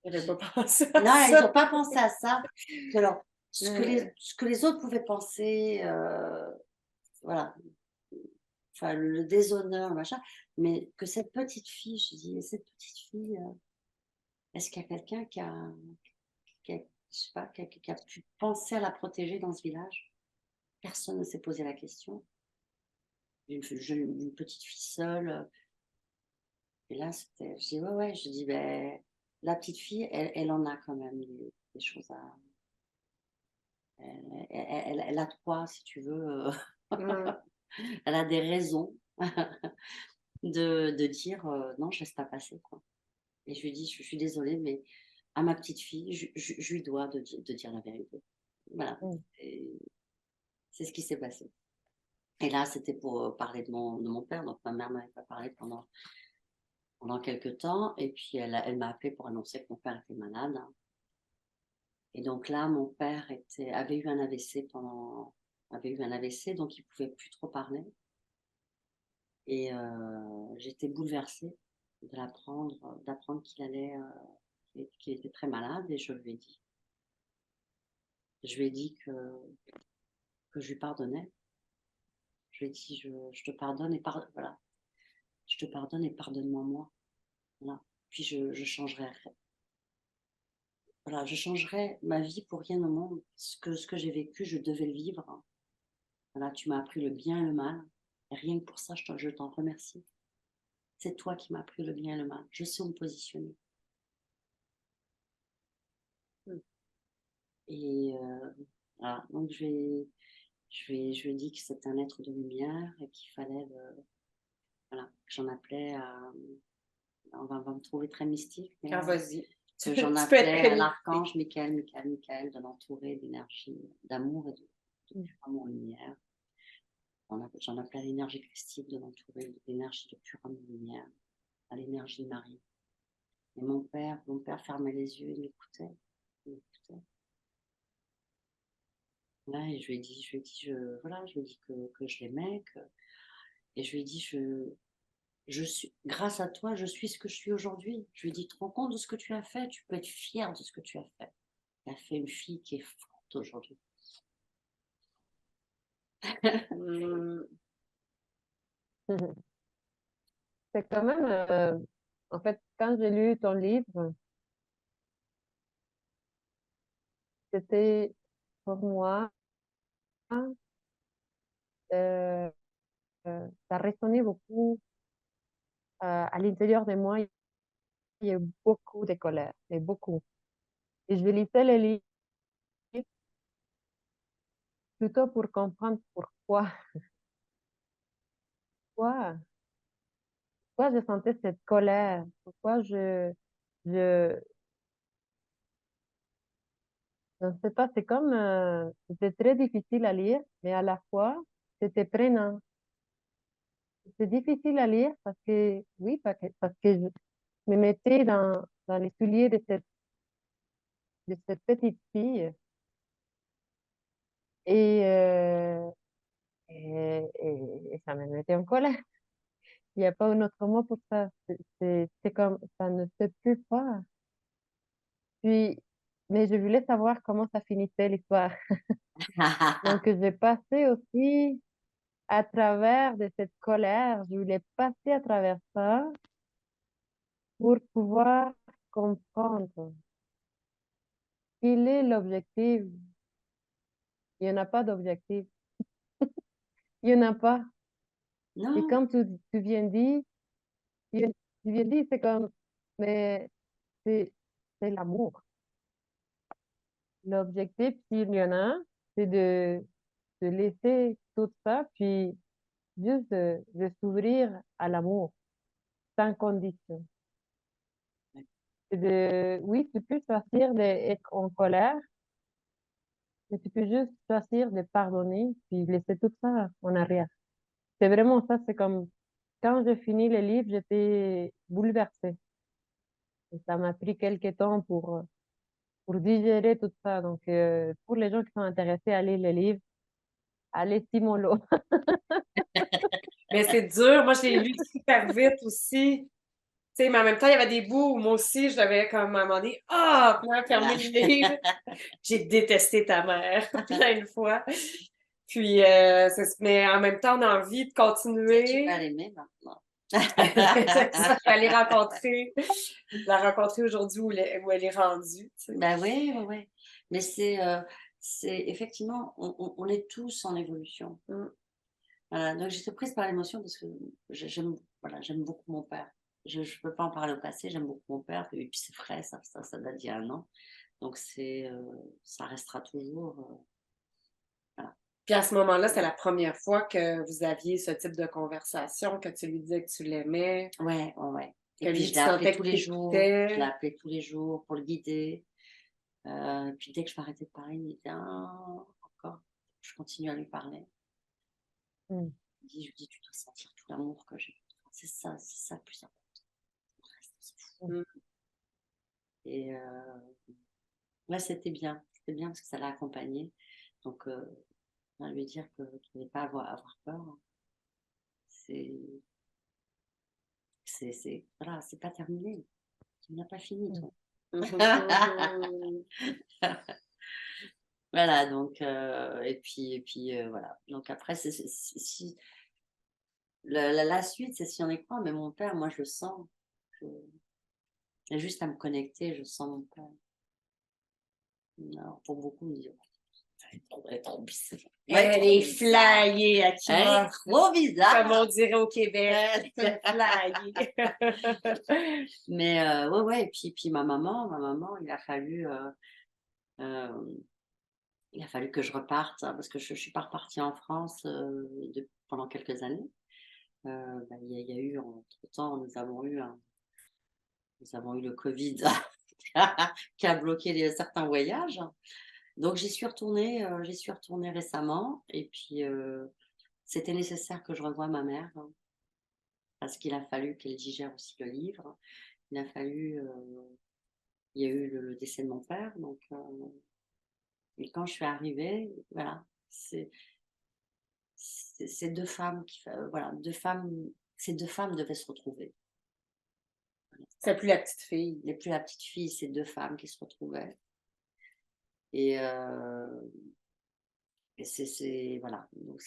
J'avais pas pensé à Non, ça. ils n'ont pas pensé à ça. Alors, ce que les autres pouvaient penser, voilà, enfin, le déshonneur, machin, mais que cette petite fille, je dis, cette petite fille, est-ce qu'il y a quelqu'un je sais pas, qui a pu penser à la protéger dans ce village? Personne ne s'est posé la question. Une petite fille seule. Et là, je dis, ouais, je dis, ben, la petite fille, elle en a quand même des choses à. Elle a de quoi, si tu veux. Elle a des raisons de dire non, je laisse pas passer, quoi. Et je lui dis, je suis désolée, mais à ma petite fille, je lui dois de dire la vérité. Voilà. Et c'est ce qui s'est passé. Et là, c'était pour parler de mon père. Donc, ma mère m'avait pas parlé pendant quelques temps. Et puis, elle m'a appelé pour annoncer que mon père était malade. Et donc là, mon père avait eu un AVC donc il pouvait plus trop parler. Et j'étais bouleversée d'apprendre qu'il était très malade, et je lui ai dit. Je lui ai dit que je lui pardonnais. Je lui ai dit, je te pardonne voilà. Je te pardonne et pardonne-moi moi. Voilà. Puis je changerai. Voilà, je changerai ma vie pour rien au monde. Ce que j'ai vécu, je devais le vivre. Voilà, tu m'as appris le bien et le mal. Et rien que pour ça, je t'en remercie. C'est toi qui m'as appris le bien et le mal. Je sais où me positionner. Et voilà, donc je lui ai dit que c'était un être de lumière et qu'il fallait, voilà, que j'en appelais à, on va me trouver très mystique, mais Ah, vas-y. que j'en Tu peux être appelais très à mystique. l'archange Michael, de l'entourer d'énergie, d'amour et de pur amour lumière. J'en appelais à l'énergie christique, de l'entourer d'énergie de pur amour lumière, à l'énergie de Marie. Et mon père fermait les yeux, il m'écoutait. Ouais, et je lui ai dit, voilà, je lui ai dit que je l'aimais, et je lui ai dit, je suis, grâce à toi, je suis ce que je suis aujourd'hui. Je lui ai dit, te rends compte de ce que tu as fait, tu peux être fière de ce que tu as fait. Tu as fait une fille qui est forte aujourd'hui. Hum, C'est quand même, en fait, quand j'ai lu ton livre, c'était pour moi, euh, ça résonnait beaucoup à l'intérieur de moi. Il y a beaucoup de colère, et beaucoup. Et je lisais le livre plutôt pour comprendre pourquoi, pourquoi je sentais cette colère, pourquoi je ne sais pas, c'est comme, c'était très difficile à lire, mais à la fois, c'était prenant. C'est difficile à lire parce que, oui, parce que je me mettais dans les souliers de cette petite fille et, et ça me mettait en colère. Il n'y a pas un autre mot pour ça. C'est comme, ça ne se peut pas. Puis, mais je voulais savoir comment ça finissait l'histoire. Donc, j'ai passé aussi à travers de cette colère. Je voulais passer à travers ça pour pouvoir comprendre quel est l'objectif. Il n'y en a pas d'objectif. Il n'y en a pas. Et Non, comme tu viens de dire, tu viens de dire, c'est comme, mais c'est c'est l'amour. L'objectif, s'il y en a, c'est de laisser tout ça, puis juste de s'ouvrir à l'amour, sans condition. Oui, tu peux choisir d'être en colère, mais tu peux juste choisir de pardonner, puis laisser tout ça en arrière. C'est vraiment ça, c'est comme, quand j'ai fini le livre, j'étais bouleversée. Et ça m'a pris quelques temps pour digérer tout ça. Donc, pour les gens qui sont intéressés à lire le livre, allez, Simolo. Mais c'est dur. Moi, je l'ai lu super vite aussi. Tu sais, mais en même temps, il y avait des bouts où moi aussi, je devais comme à un moment donné, fermer le livre. J'ai détesté ta mère plein de fois. Puis, mais en même temps, on a envie de tu vas continuer. l'aimer maintenant. Ça, je vais la rencontrer aujourd'hui où elle est rendue. Tu sais. Ben oui, ouais, ouais. Mais c'est effectivement, on est tous en évolution. Voilà, donc j'étais prise par l'émotion parce que j'aime, voilà, j'aime beaucoup mon père. Je ne peux pas en parler au passé, j'aime beaucoup mon père, et puis c'est frais, ça date d'il y a un an. Donc ça restera toujours. Voilà. Puis à ce moment-là, c'est la première fois que vous aviez ce type de conversation, que tu lui disais que tu l'aimais, Ouais, ouais, ouais. que Et puis lui, je tu l'ai appelé sentais tous qu'il les jours, je l'ai t'écoutait. appelé tous les jours pour le guider. Puis dès que je m'arrêtais de parler, il me disait encore. Je continue à lui parler. Mm. Je lui dis, tu dois sentir tout l'amour que j'ai. C'est ça le plus important. Le reste, on s'en fout. Mm. Et ouais, c'était bien parce que ça l'a accompagné. Donc, on va lui dire qu'il n'est pas à avoir peur. Voilà, c'est pas terminé. Tu n'as pas fini, toi. Mhm. Voilà, donc, voilà. Donc après, si, la suite, c'est si on y croit, mais mon père, moi, je le sens. J'ai juste à me connecter, je sens mon père. Alors, pour beaucoup, me dire, elle est trop bizarre. Elle est flyée, tu vois. Trop bizarre. Comme on dirait au Québec. Flyée. Mais ouais, et puis ma maman, il a fallu que je reparte, hein, parce que je suis pas repartie en France pendant quelques années. Il y a eu, entre-temps, nous avons eu le Covid qui a bloqué certains voyages. Donc j'y suis retournée récemment, et puis c'était nécessaire que je revoie ma mère, hein, parce qu'il a fallu qu'elle digère aussi le livre. Il a fallu, il y a eu le décès de mon père, donc et quand je suis arrivée, voilà, c'est ces 2 femmes voilà, 2 femmes, ces 2 femmes devaient se retrouver. C'est plus la petite fille. Les plus la petite fille, ces 2 femmes qui se retrouvaient, et voilà, donc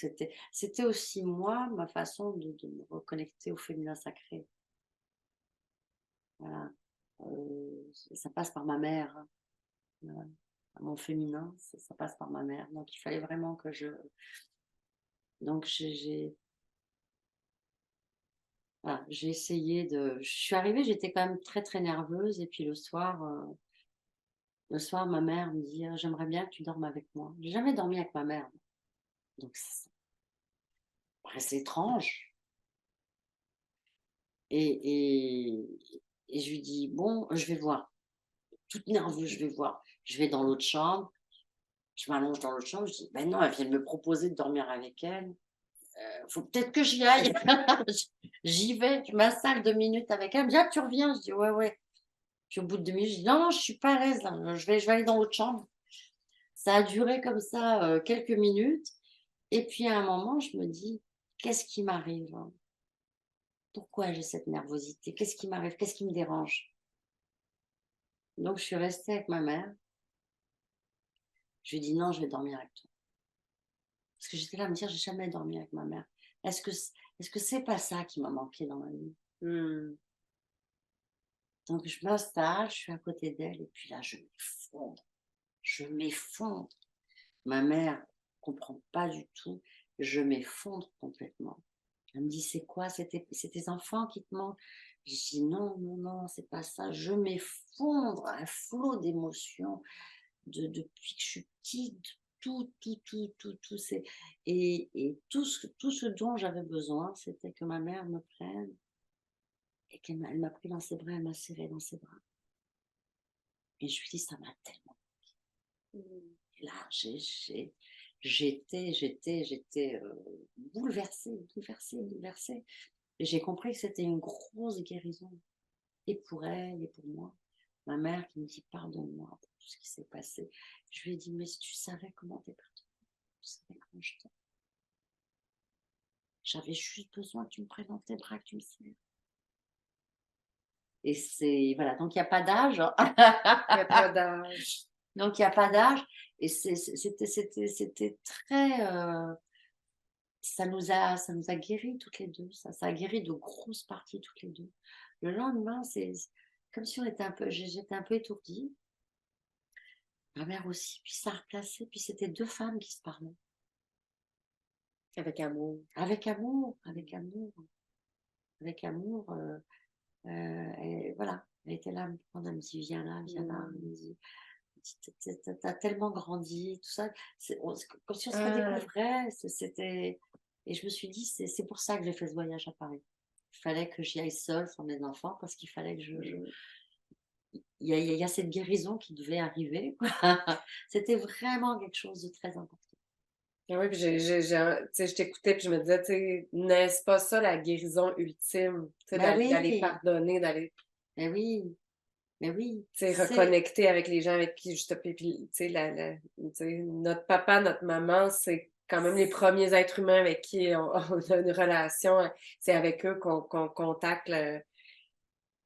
c'était aussi moi, ma façon de me reconnecter au féminin sacré. Voilà, ça passe par ma mère, hein. Voilà. Mon féminin, ça passe par ma mère, donc il fallait vraiment que donc voilà, j'ai essayé je suis arrivée, j'étais quand même très, très nerveuse, et puis le soir, ma mère me dit: «J'aimerais bien que tu dormes avec moi». J'ai jamais dormi avec ma mère, donc ça paraissait étrange, et je lui dis: «Bon, je vais voir». Toute nerveuse, je vais voir. Je vais dans l'autre chambre, je m'allonge dans l'autre chambre, je dis: «Ben non, elle vient de me proposer de dormir avec elle, faut peut-être que j'y aille». J'y vais, je m'installe 2 minutes avec elle, elle me dit: «Ah, tu reviens?» Je dis: «Ouais, ouais». Puis au bout de 2 minutes, je dis: «Non, non, je suis pas à l'aise là, je vais aller dans l'autre chambre». Ça a duré comme ça, quelques minutes, et puis à un moment, je me dis: «Qu'est-ce qui m'arrive, hein? Pourquoi j'ai cette nervosité? Qu'est-ce qui m'arrive? Qu'est-ce qui me dérange?» Donc je suis restée avec ma mère. Je lui ai dit: «Non, je vais dormir avec toi». Parce que j'étais là à me dire: «J'ai jamais dormi avec ma mère. Est-ce que c'est pas ça qui m'a manqué dans ma vie?» Mmh. Donc je m'installe, je suis à côté d'elle, et puis là, je m'effondre. Ma mère comprend pas du tout, je m'effondre complètement. Elle me dit: «C'est quoi? C'est tes enfants qui te manquent?» Je dis: «Non, non, non, c'est pas ça». Je m'effondre, un flot d'émotions depuis que je suis petite, tout, tout, tout, tout, tout, et tout ce dont j'avais besoin, c'était que ma mère me prenne, et elle m'a pris dans ses bras, elle m'a serré dans ses bras. Et je lui dis: «Ça m'a tellement». Et là, j'étais bouleversée, bouleversée, bouleversée. Et j'ai compris que c'était une grosse guérison, et pour elle et pour moi. Ma mère qui me dit: «Pardonne-moi pour tout ce qui s'est passé». Je lui ai dit: «Mais si tu savais comment t'es pardonné, tu savais comment je t'aime. J'avais juste besoin que tu me prennes dans tes bras, que tu me serres». Et voilà, donc il y a pas d'âge, hein. Il y a pas d'âge. Donc il y a pas d'âge, et c'était très, ça nous a guéris toutes les 2. Ça a guéri de grosses parties toutes les 2. Le lendemain, c'est comme si j'étais un peu étourdie. Ma mère aussi, puis ça a replacé, puis c'était 2 femmes qui se parlaient. Avec amour. Avec amour, avec amour, avec amour, et voilà. Elle était là à me prendre, elle me dit: «Viens là, viens là». Elle me dit: «Tu tellement grandi», tout ça. C'est comme si on se redécouvrait, c'était, et je me suis dit: «C'est pour ça que j'ai fait ce voyage à Paris». Il fallait que j'y aille seule sans mes enfants, parce qu'il fallait que il y a cette guérison qui devait arriver, quoi. C'était vraiment quelque chose de très important. Ah oui, puis tu sais, je t'écoutais, puis je me disais, tu sais, n'est-ce pas ça la guérison ultime? Tu sais, Ben d'aller oui, pardonner, d'aller, mais oui, mais oui, tu sais, reconnecter avec les gens avec qui, juste, puis, tu sais, tu sais, notre papa, notre maman, c'est quand même les premiers êtres humains avec qui on a une relation. C'est avec eux qu'on contacte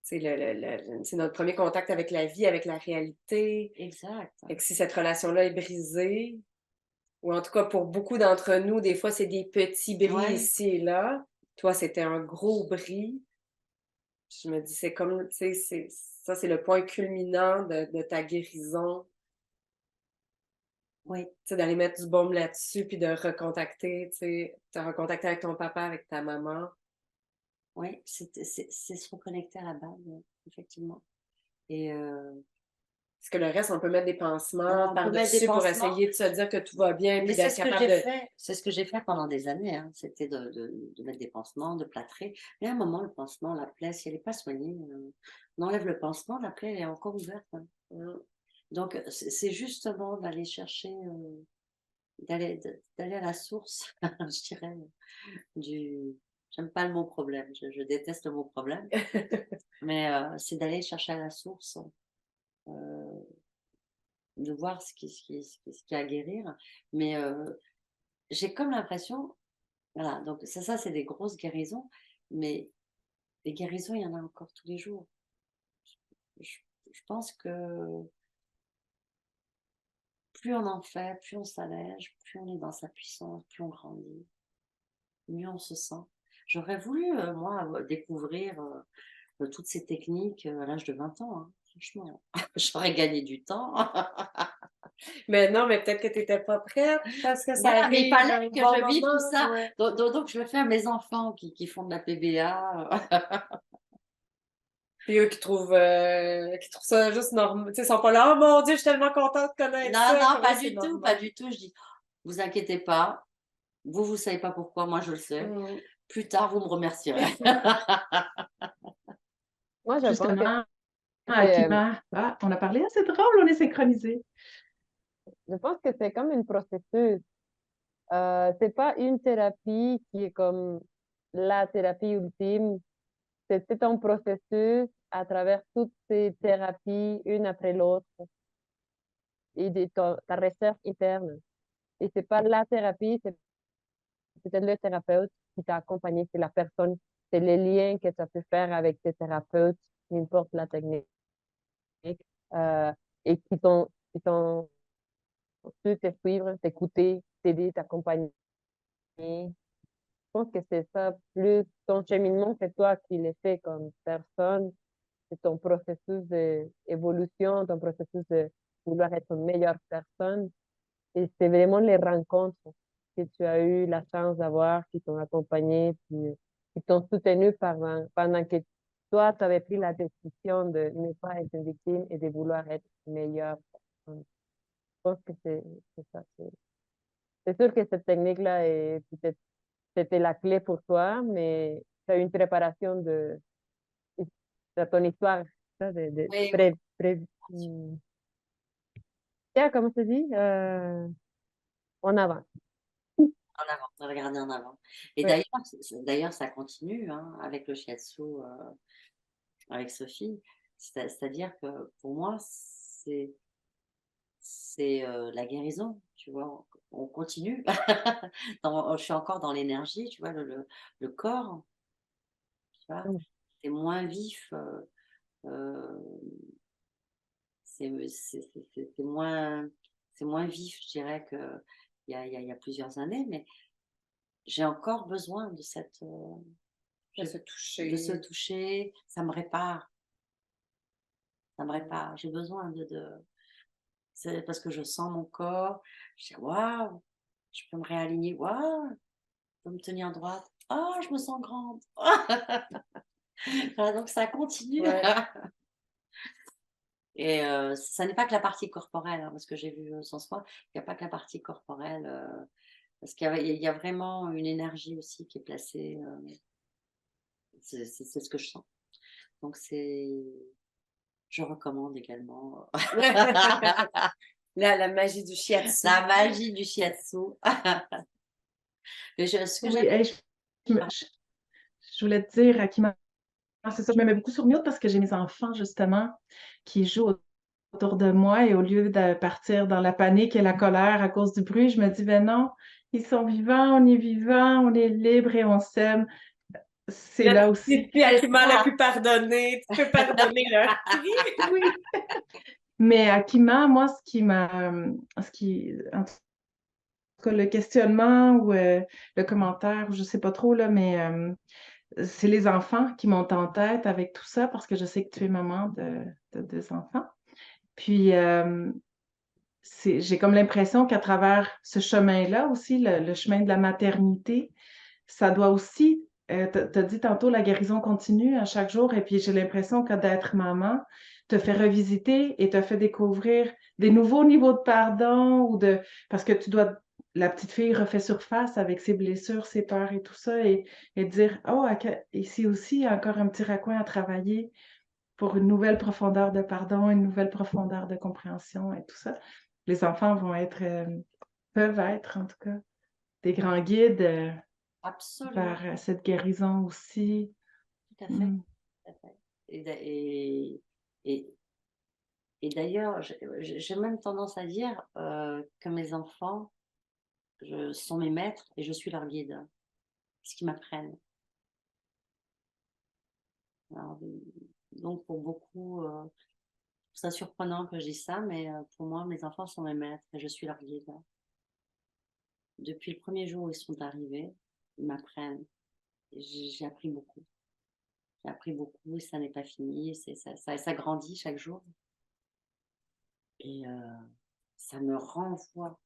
C'est c'est notre premier contact avec la vie, avec la réalité. Exact. Et que si cette relation-là est brisée, ou en tout cas pour beaucoup d'entre nous, des fois c'est des petits bris Ouais. ici et là. Toi, c'était un gros bris. Je me dis, c'est comme, tu sais, ça, c'est le point culminant de ta guérison. Oui, Tu sais, d'aller mettre du baume là-dessus, puis de recontacter, tu sais, te recontacter avec ton papa, avec ta maman. oui, c'est se reconnecter à la base, effectivement. Et Parce que le reste, on peut mettre des pansements on peut mettre des par-dessus pour pansements. essayer de se dire que tout va bien, Mais puis c'est d'être ce que capable j'ai de... fait. C'est ce que j'ai fait pendant des années, hein. C'était de mettre des pansements, de plâtrer. Mais à un moment, le pansement, la plaie, si elle n'est pas soignée, on enlève le pansement, la plaie, elle est encore ouverte, hein. Donc, c'est justement d'aller chercher, d'aller à la source, je dirais, du... J'aime pas le mot problème, je déteste le mot problème, mais c'est d'aller chercher à la source, euh, de voir ce qui a à guérir. Mais j'ai comme l'impression, voilà, donc ça c'est des grosses guérisons, mais des guérisons, il y en a encore tous les jours. Je, je pense que plus on en fait, plus on s'allège, plus on est dans sa puissance, plus on grandit, mieux on se sent. J'aurais voulu, moi, découvrir toutes ces techniques à l'âge de 20 ans, hein, franchement. J'aurais gagné du temps. Mais non, mais peut-être que tu n'étais pas prête, parce que ça Voilà, mais il arrive à fallait un que bon je vive tout moment. ça. Ouais. Donc, je le fais à mes enfants qui font de la PBA. Puis eux qui trouvent ça juste normal. Tu sais, ils sont pas là, oh mon Dieu, je suis tellement contente de connaître Non, ça. non, Pour eux, pas c'est du tout, pas normal. du tout. Je dis, vous inquiétez pas, vous savez pas pourquoi, moi je le sais. Mm. Plus tard, vous me remercierez. Moi, je pense que Justement, c'est, Akima, on a parlé, c'est drôle, on est synchronisés. je pense que c'est comme un processus. C'est pas une thérapie qui est comme la thérapie ultime. C'est un processus à travers toutes ces thérapies, une après l'autre, et de ta recherche interne. Et c'est pas la thérapie, c'est peut-être le thérapeute qui t'a accompagné, c'est la personne, c'est les liens que tu as pu faire avec tes thérapeutes, n'importe la technique, euh, et qui t'ont su te suivre, t'écouter, t'aider, t'accompagner. Je pense que c'est ça, plus ton cheminement, c'est toi qui le fais comme personne, c'est ton processus d'évolution, ton processus de vouloir être une meilleure personne. Et c'est vraiment les rencontres que tu as eu la chance d'avoir, qui t'ont accompagné, puis qui t'ont soutenu pendant que toi, tu avais pris la décision de ne pas être une victime et de vouloir être une meilleure personne. Je pense que c'est ça. C'est sûr que cette technique-là est peut-être c'était la clé pour toi, mais tu as une préparation de ton histoire, ça, Oui, oui, comment se dit? En avant. en avant, on va regarder en avant. Et Ouais. d'ailleurs, ça continue, hein, avec le shiatsu, avec Sophie. C'est-à-dire que pour moi, c'est la guérison, tu vois. On continue. Je suis encore dans l'énergie, tu vois, le corps, tu vois, Mm. c'est moins vif, euh, c'est moins vif, je dirais, qu'il y a plusieurs années, mais j'ai encore besoin de De se de se toucher. toucher, ça me répare, ça me répare. J'ai besoin c'est parce que je sens mon corps, je dis waouh, je peux me réaligner, waouh, je peux me tenir droite, ah, je me sens grande. Voilà, donc ça continue. Ouais. Et ça n'est pas que la partie corporelle, hein, parce que j'ai vu sans soi, il n'y a pas que la partie corporelle, parce qu'il y a vraiment une énergie aussi qui est placée, c'est ce que je sens. Donc je recommande également La magie du shiatsu. la magie du shiatsu. Mais ce que Oui, j'aime, hey, je voulais te dire, Akima, c'est ça, je me mets beaucoup sur mute parce que j'ai mes enfants, justement, qui jouent autour de moi et au lieu de partir dans la panique et la colère à cause du bruit, je me dis, ben non, ils sont vivants, on est libre et on s'aime. c'est Là, là tu aussi. dis, puis Akima l'a ça. pu pardonner. Tu peux pardonner le cri. Oui. Mais Akima, moi, en tout cas, le questionnement ou le commentaire, je sais pas trop, là, mais c'est les enfants qui montent en tête avec tout ça parce que je sais que tu es maman de deux enfants. Puis, j'ai comme l'impression qu'à travers ce chemin-là aussi, le chemin de la maternité, ça doit aussi, t'as dit tantôt la guérison continue à chaque jour, et puis j'ai l'impression que d'être maman te fait revisiter et te fait découvrir des nouveaux niveaux de pardon parce que la petite fille refait surface avec ses blessures, ses peurs et tout ça, et dire, oh, ici aussi, il y a encore un petit raccoin à travailler pour une nouvelle profondeur de pardon, une nouvelle profondeur de compréhension et tout ça. Les enfants peuvent être en tout cas des grands guides Absolument, vers cette guérison aussi. tout à fait. Mm. Tout à fait. Et, et d'ailleurs, j'ai même tendance à dire que mes enfants sont mes maîtres et je suis leur guide, ce qu'ils m'apprennent. Alors, donc pour beaucoup, c'est surprenant que je dise ça, mais pour moi, mes enfants sont mes maîtres et je suis leur guide. Depuis le premier jour où ils sont arrivés, ils m'apprennent. J'ai appris beaucoup. J'ai appris beaucoup et ça n'est pas fini. Ça grandit chaque jour. Et ça me renvoie.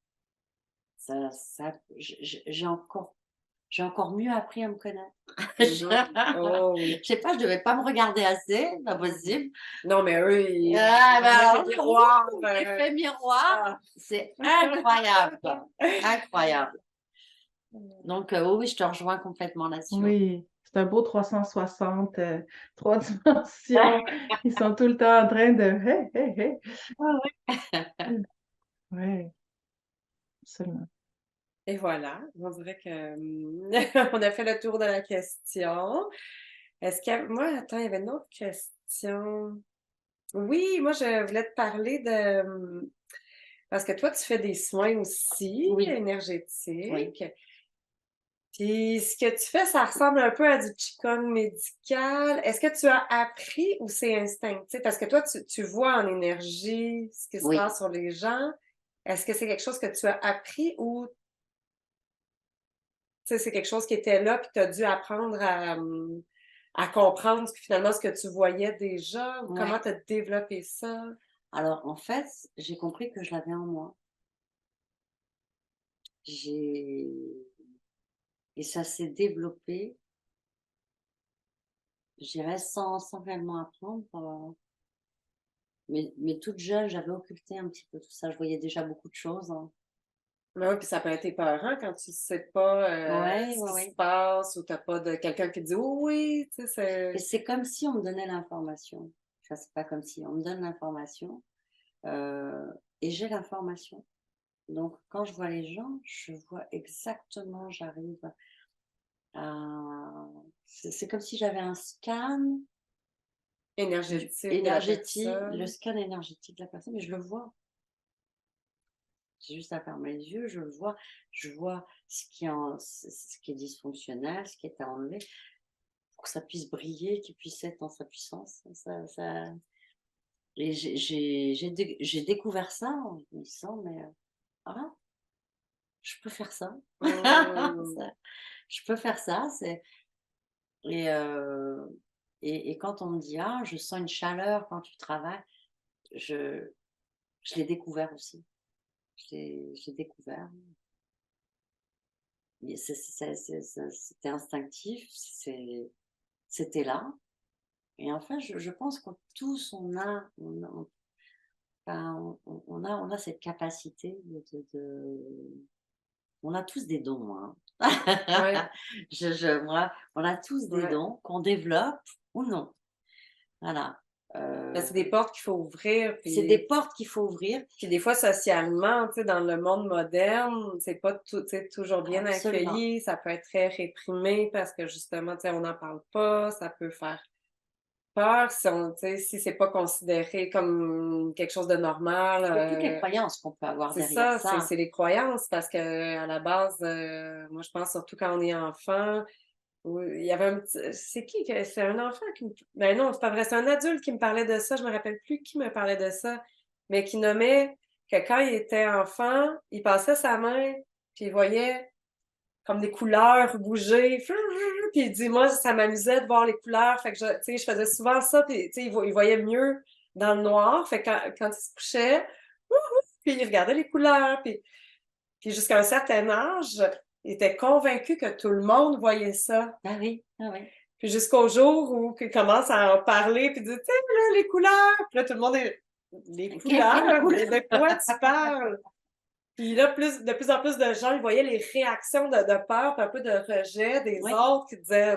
J'ai encore mieux appris à me connaître. Oh oui. Je sais pas, je devais pas me regarder assez, pas possible. Non, mais eux, ils Ah, ben ont alors, fait miroir. l'effet miroir, Ah. c'est incroyable, quoi. Incroyable. Donc, oui, je te rejoins complètement là-dessus. Oui, c'est un beau 360, trois dimensions. Ils sont tout le temps en train de hey, hey, hey. Oui, absolument. Et voilà, on dirait que on a fait le tour de la question. Est-ce qu'il y a... Moi, attends, il y avait une autre question. Oui, moi, je voulais te parler de... Parce que toi, tu fais des soins aussi Oui. énergétiques. Oui. Puis ce que tu fais, ça ressemble un peu à du Qigong médical. Est-ce que tu as appris ou c'est instinctif? Parce que toi, tu vois en énergie ce qui se Oui. passe sur les gens. Est-ce que c'est quelque chose que tu as appris ou c'est quelque chose qui était là puis tu as dû apprendre à comprendre finalement ce que tu voyais déjà? Ou Ouais. comment tu as développé ça? Alors, en fait, j'ai compris que je l'avais en moi. Et ça s'est développé, je dirais, sans réellement apprendre. Mais toute jeune, j'avais occulté un petit peu tout ça. Je voyais déjà beaucoup de choses. Hein. Mais oui, puis ça peut être épeurant quand tu sais pas Ouais, ce ouais, qui ouais. se passe ou t'as pas de quelqu'un qui te dit oh, oui, tu sais, Et c'est comme si on me donnait l'information. Enfin, c'est pas comme si on me donne l'information et j'ai l'information. Donc, quand je vois les gens, je vois exactement, j'arrive à... C'est comme si j'avais un scan énergétique de la énergétique, le personne. scan énergétique de la personne, mais je le vois. J'ai juste à fermer les yeux, je le vois. Je vois ce qui est dysfonctionnel, ce qui est à enlever, pour que ça puisse briller, qu'il puisse être dans sa puissance. Et j'ai découvert ça en me disant, mais ah, je peux faire ça. Mmh. Je peux faire ça. Et, et quand on me dit, ah, je sens une chaleur quand tu travailles, je l'ai découvert aussi. J'ai découvert. C'était instinctif, c'était là. Et enfin, je pense qu'on tous, on a cette capacité on a tous des dons. Hein. Ouais, Moi, on a tous des ouais. dons qu'on développe ou non. Voilà. Ben, c'est des portes qu'il faut ouvrir. C'est des portes qu'il faut ouvrir. Puis des fois, socialement, tu sais, dans le monde moderne, c'est pas tout, tu sais, toujours bien Absolument. accueilli. Ça peut être très réprimé parce que justement, tu sais, on n'en parle pas. Ça peut faire peur si tu sais, si c'est pas considéré comme quelque chose de normal. C'est toutes les croyances qu'on peut avoir C'est derrière ça, ça. c'est les croyances parce que à la base, moi je pense surtout quand on est enfant, il y avait un petit, c'est qui que c'est un enfant qui me, ben non, c'est pas vrai, c'est un adulte qui me parlait de ça, je me rappelle plus qui me parlait de ça, mais qui nommait que quand il était enfant, il passait sa main, puis il voyait comme des couleurs bouger, puis il dit, moi, ça m'amusait de voir les couleurs, fait que tu sais, je faisais souvent ça, puis tu sais, il voyait mieux dans le noir, fait que quand il se couchait, puis il regardait les couleurs, puis jusqu'à un certain âge, il était convaincu que tout le monde voyait ça. Ah oui, ah oui. Puis jusqu'au jour où il commence à en parler, puis il dit, tu sais, là, les couleurs, puis là, tout le monde est, les couleurs, de quoi tu parles? Puis là, de plus en plus de gens, ils voyaient les réactions de peur, puis un peu de rejet des Oui. autres qui disaient,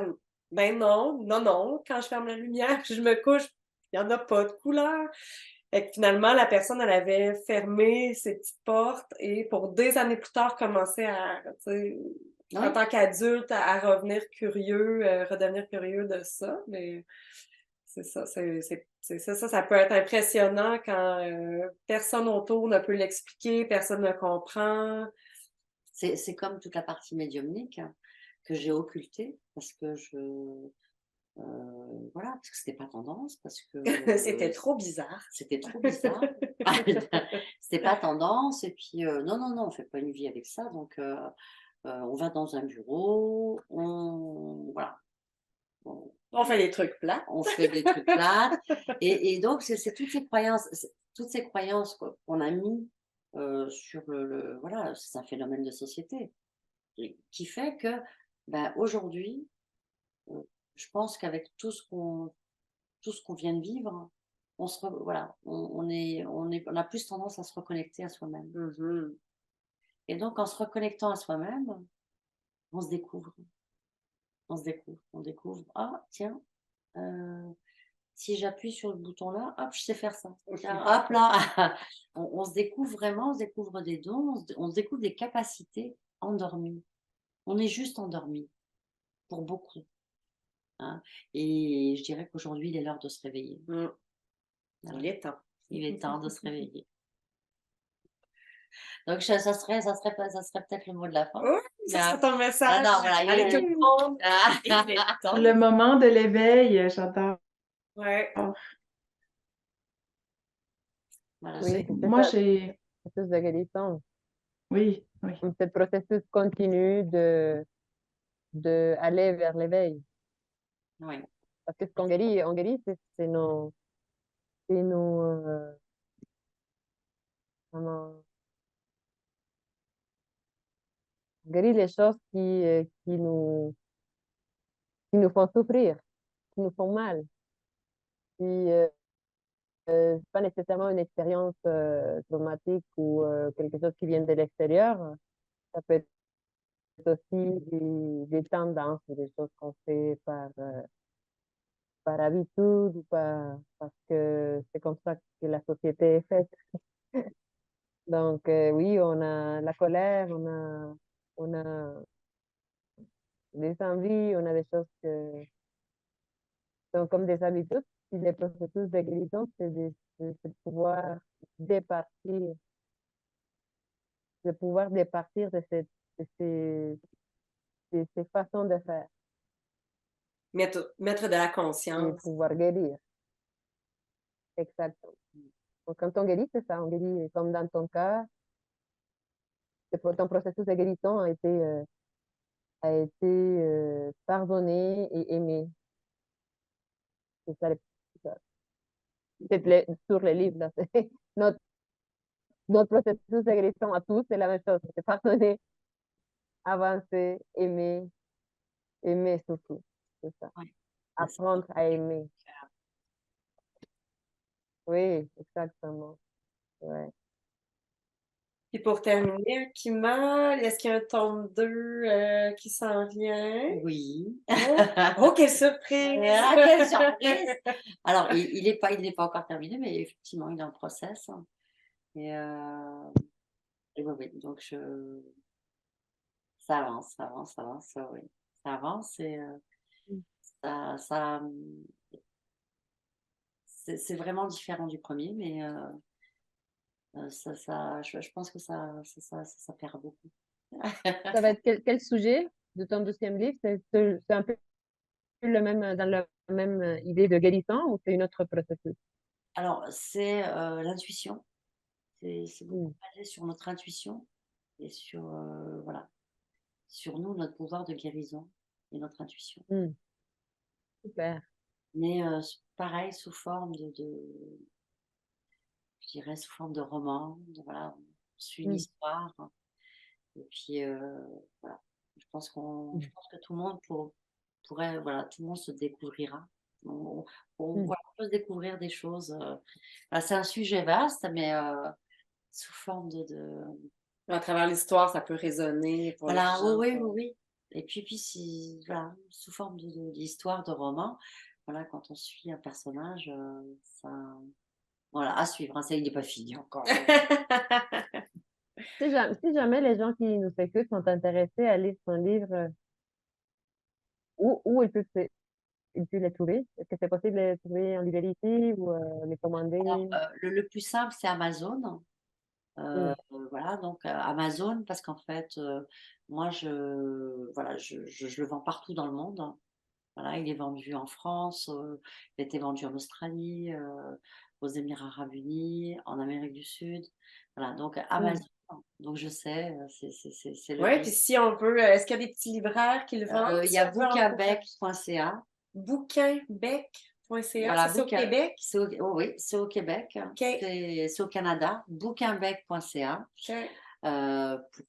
ben non, non, non, quand je ferme la lumière, puis je me couche, il n'y en a pas de couleur. Fait que finalement, la personne, elle avait fermé ses petites portes et pour des années plus tard, commençait à, tu sais, en Oui. tant qu'adulte, à revenir curieux, redevenir curieux de ça. Mais c'est ça, ça peut être impressionnant quand personne autour ne peut l'expliquer, personne ne comprend. C'est comme toute la partie médiumnique que j'ai occultée parce que voilà, parce que c'était pas tendance, parce que C'était trop bizarre. c'était trop bizarre. C'était pas tendance, et puis non, non, non, on fait pas une vie avec ça, donc on va dans un bureau, voilà, On fait des trucs plats. on fait des trucs plates, et donc c'est toutes ces croyances qu'on a mis sur voilà, c'est un phénomène de société qui fait que aujourd'hui, je pense qu'avec tout ce qu'on vient de vivre, voilà, on a plus tendance à se reconnecter à soi-même. Mhm. Et donc, en se reconnectant à soi-même, on se découvre. On découvre, ah, tiens, si j'appuie sur le bouton là, hop, je sais faire ça. Tiens, hop là, on se découvre vraiment, on se découvre des dons, on se découvre des capacités endormies. On est juste endormi, pour beaucoup, hein. Et je dirais qu'aujourd'hui, il est l'heure de se réveiller. Mm. Voilà. Il est temps. Il est temps de se réveiller. Donc, ça serait peut-être le mot de la fin. Oh, ça serait ton Ah message. non, voilà, Allez, tout le monde. Il est temps. Le moment de l'éveil, j'adore. Ouais. Voilà, Oui, c'est Moi, ça, j'ai... processus de guérison. Oui, oui. Ce processus continu de aller vers l'éveil. oui. Parce que ce on guérit, c'est nos, comment- on guérit les choses qui nous font souffrir, qui nous font mal. Puis, c'est pas nécessairement une expérience traumatique ou quelque chose qui vient de l'extérieur. Ça peut être aussi des tendances, des choses qu'on fait par habitude ou parce que c'est comme ça que la société est faite. Donc, oui, on a la colère, on a des envies, on a des choses que sont comme des habitudes. Puis les processus de guérison, c'est départir, de pouvoir départir de ces, de ces façons de faire Mettre de la et conscience. pouvoir guérir. Exactement. Donc, quand on guérit, c'est ça, on guérit comme dans ton cas, ton processus de guérison a été pardonné et aimé. C'est ça, sur les livres, là, notre, notre processus de guérison à tous, c'est la même chose. C'est pardonner, avancer, aimer surtout. C'est ça. Ouais. Apprendre à aimer. Oui, exactement. Ouais. Puis pour terminer, est-ce qu'il y a un tome 2 qui s'en vient? Oui. Oh, quelle surprise! Ah, quelle surprise! Alors, il est pas encore terminé, mais effectivement, il est en process, hein. Et oui, oui, donc ça avance, ça avance, ça avance, oui. Ça avance, et ça, c'est vraiment différent du premier, mais je pense que ça perd beaucoup. Ça va être quel sujet? de ton deuxième livre, c'est un peu le même, dans la même idée de guérison ou c'est une autre processus? Alors, c'est l'intuition. C'est beaucoup Mm, basé sur notre intuition et sur, voilà, sur nous, notre pouvoir de guérison et notre intuition. mm, super. Mais pareil, sous forme je dirais, sous forme de roman. Voilà, on suit une Mm, histoire. Et puis, voilà, je mm, pense que tout le monde pourrait, voilà, tout le monde se découvrira. On, mm. voilà, on peut se découvrir des choses. Voilà, c'est un sujet vaste, mais sous forme À travers l'histoire, ça peut résonner pour les voilà, gens. oui, oui, oui, oui. Et puis si, voilà, sous forme d'histoire, de roman, voilà, quand on suit un personnage, ça, voilà, à suivre. Hein, ça, il n'est pas fini encore. Si jamais les gens qui nous écoutent sont intéressés à lire son livre, où ils peuvent les trouver? Est-ce que c'est possible de les trouver en librairie ici ou les commander? Alors, le plus simple, c'est Amazon. Mm, Voilà, donc Amazon, parce qu'en fait, moi, voilà, je le vends partout dans le monde. Voilà, il est vendu en France, il a été vendu en Australie, aux Émirats arabes unis, en Amérique du Sud. Voilà, donc mm. Amazon. Donc je sais, c'est le Oui, livre. puis si on veut, est-ce qu'il y a des petits libraires qui le vendent? Il y Si a on veut encourager. bouquinbec.ca. Bouquinbec.ca, Voilà, ça c'est au Québec? oh oui, c'est au Québec, OK. c'est au Canada. Bouquinbec.ca. OK.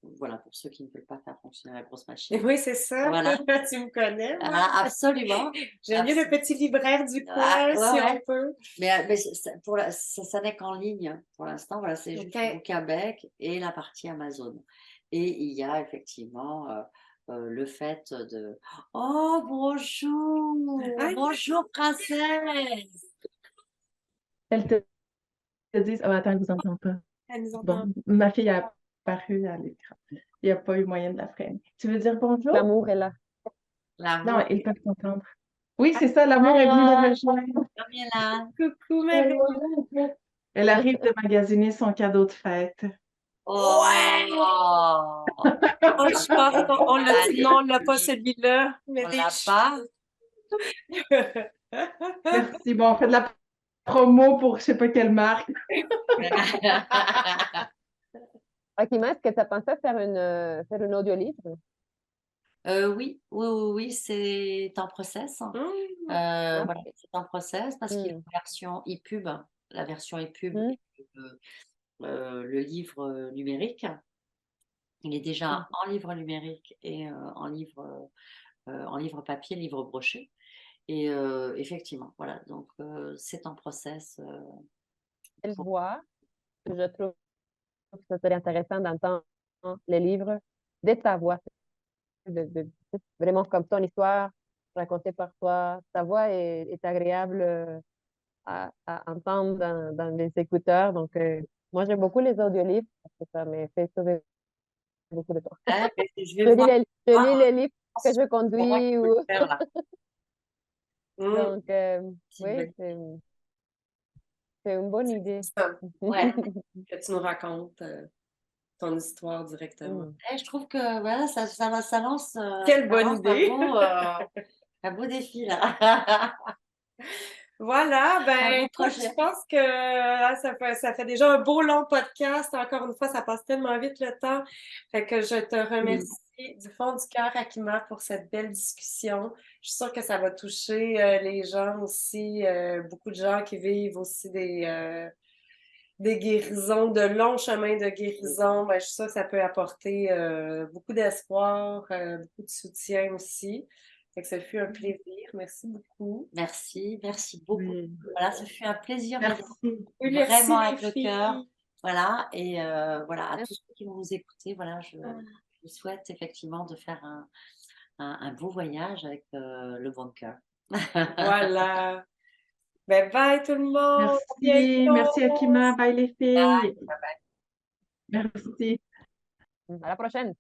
Voilà, pour ceux qui ne veulent pas faire fonctionner la grosse machine. Oui, c'est ça. Voilà, Tu me connais, moi. absolument. J'aime mieux le petit libraire du Ah, coin, si ouais, on ouais. peut. Mais ça n'est qu'en ligne pour l'instant. Voilà, c'est juste OK. Bouquinbec et la partie Amazon. Et il y a effectivement le fait de Oh, bonjour! Ah, Bonjour, princesse! Elles te disent, oh, attends, je vous entends pas. elle nous Bon, entend. ma fille a apparu à l'écran. Il n'y a pas eu moyen de la freiner. Tu veux dire bonjour? L'amour est là. L'amour. Non, ils peuvent t'entendre. Oui, c'est ça, l'amour est venu me rejoindre. Comme il est là. Coucou, Marie. Elle arrive de magasiner son cadeau de fête. Ouais! Oh! Oh, je pense qu'on l'a Allez, non, on l'a pas celui-là. Mais on des l'a pas. Merci. Bon, on fait de la promo pour je sais pas quelle marque. Ok, mais est-ce que tu as pensé à faire un audiolivre? Oui, oui, oui, oui, c'est en process. Ah, Voilà, c'est en process parce qu'il y a mm, une version e-pub, la version e-pub mm, et le livre numérique. Il est mm. déjà en livre numérique et en livre papier, livre broché. Et effectivement, voilà, donc c'est en process. Quelle Pour... voix que je trouve que ça serait intéressant d'entendre les livres de ta voix, vraiment comme ton histoire racontée par toi. Ta voix est agréable à entendre dans les écouteurs. Donc, moi, j'aime beaucoup les audiolivres parce que ça me fait sauver beaucoup de temps. Mais je vais voir Je lis les livres que je comment je conduis. peux le faire là. Donc, C'est une oui, bonne c'est une bonne idée. Ça, Ouais. que tu nous racontes ton histoire directement. Mm. Je trouve que voilà, ça lance, Quelle ça bonne lance idée! un beau défi là. Voilà, Un ben beau écoute, je projet. pense que ça fait déjà un beau long podcast. Encore une fois, ça passe tellement vite le temps. Fait que je te remercie du fond du cœur, Akima, pour cette belle discussion. Je suis sûre que ça va toucher les gens aussi, beaucoup de gens qui vivent aussi des guérisons, de longs chemins de guérison. Ben, je suis sûre que ça peut apporter beaucoup d'espoir, beaucoup de soutien aussi. Fait que ça fut un plaisir. Merci beaucoup. Merci beaucoup. Oui. Voilà, ce fut un plaisir, Merci. Oui, merci vraiment les avec le cœur. filles. Voilà, et voilà, à tous ceux qui vont nous écouter, voilà, je vous souhaite effectivement de faire un beau voyage avec le bon cœur. Voilà. Ben, bye tout le monde. À Merci. Merci, bientôt. Akima. Bye, les filles. Merci. À la prochaine.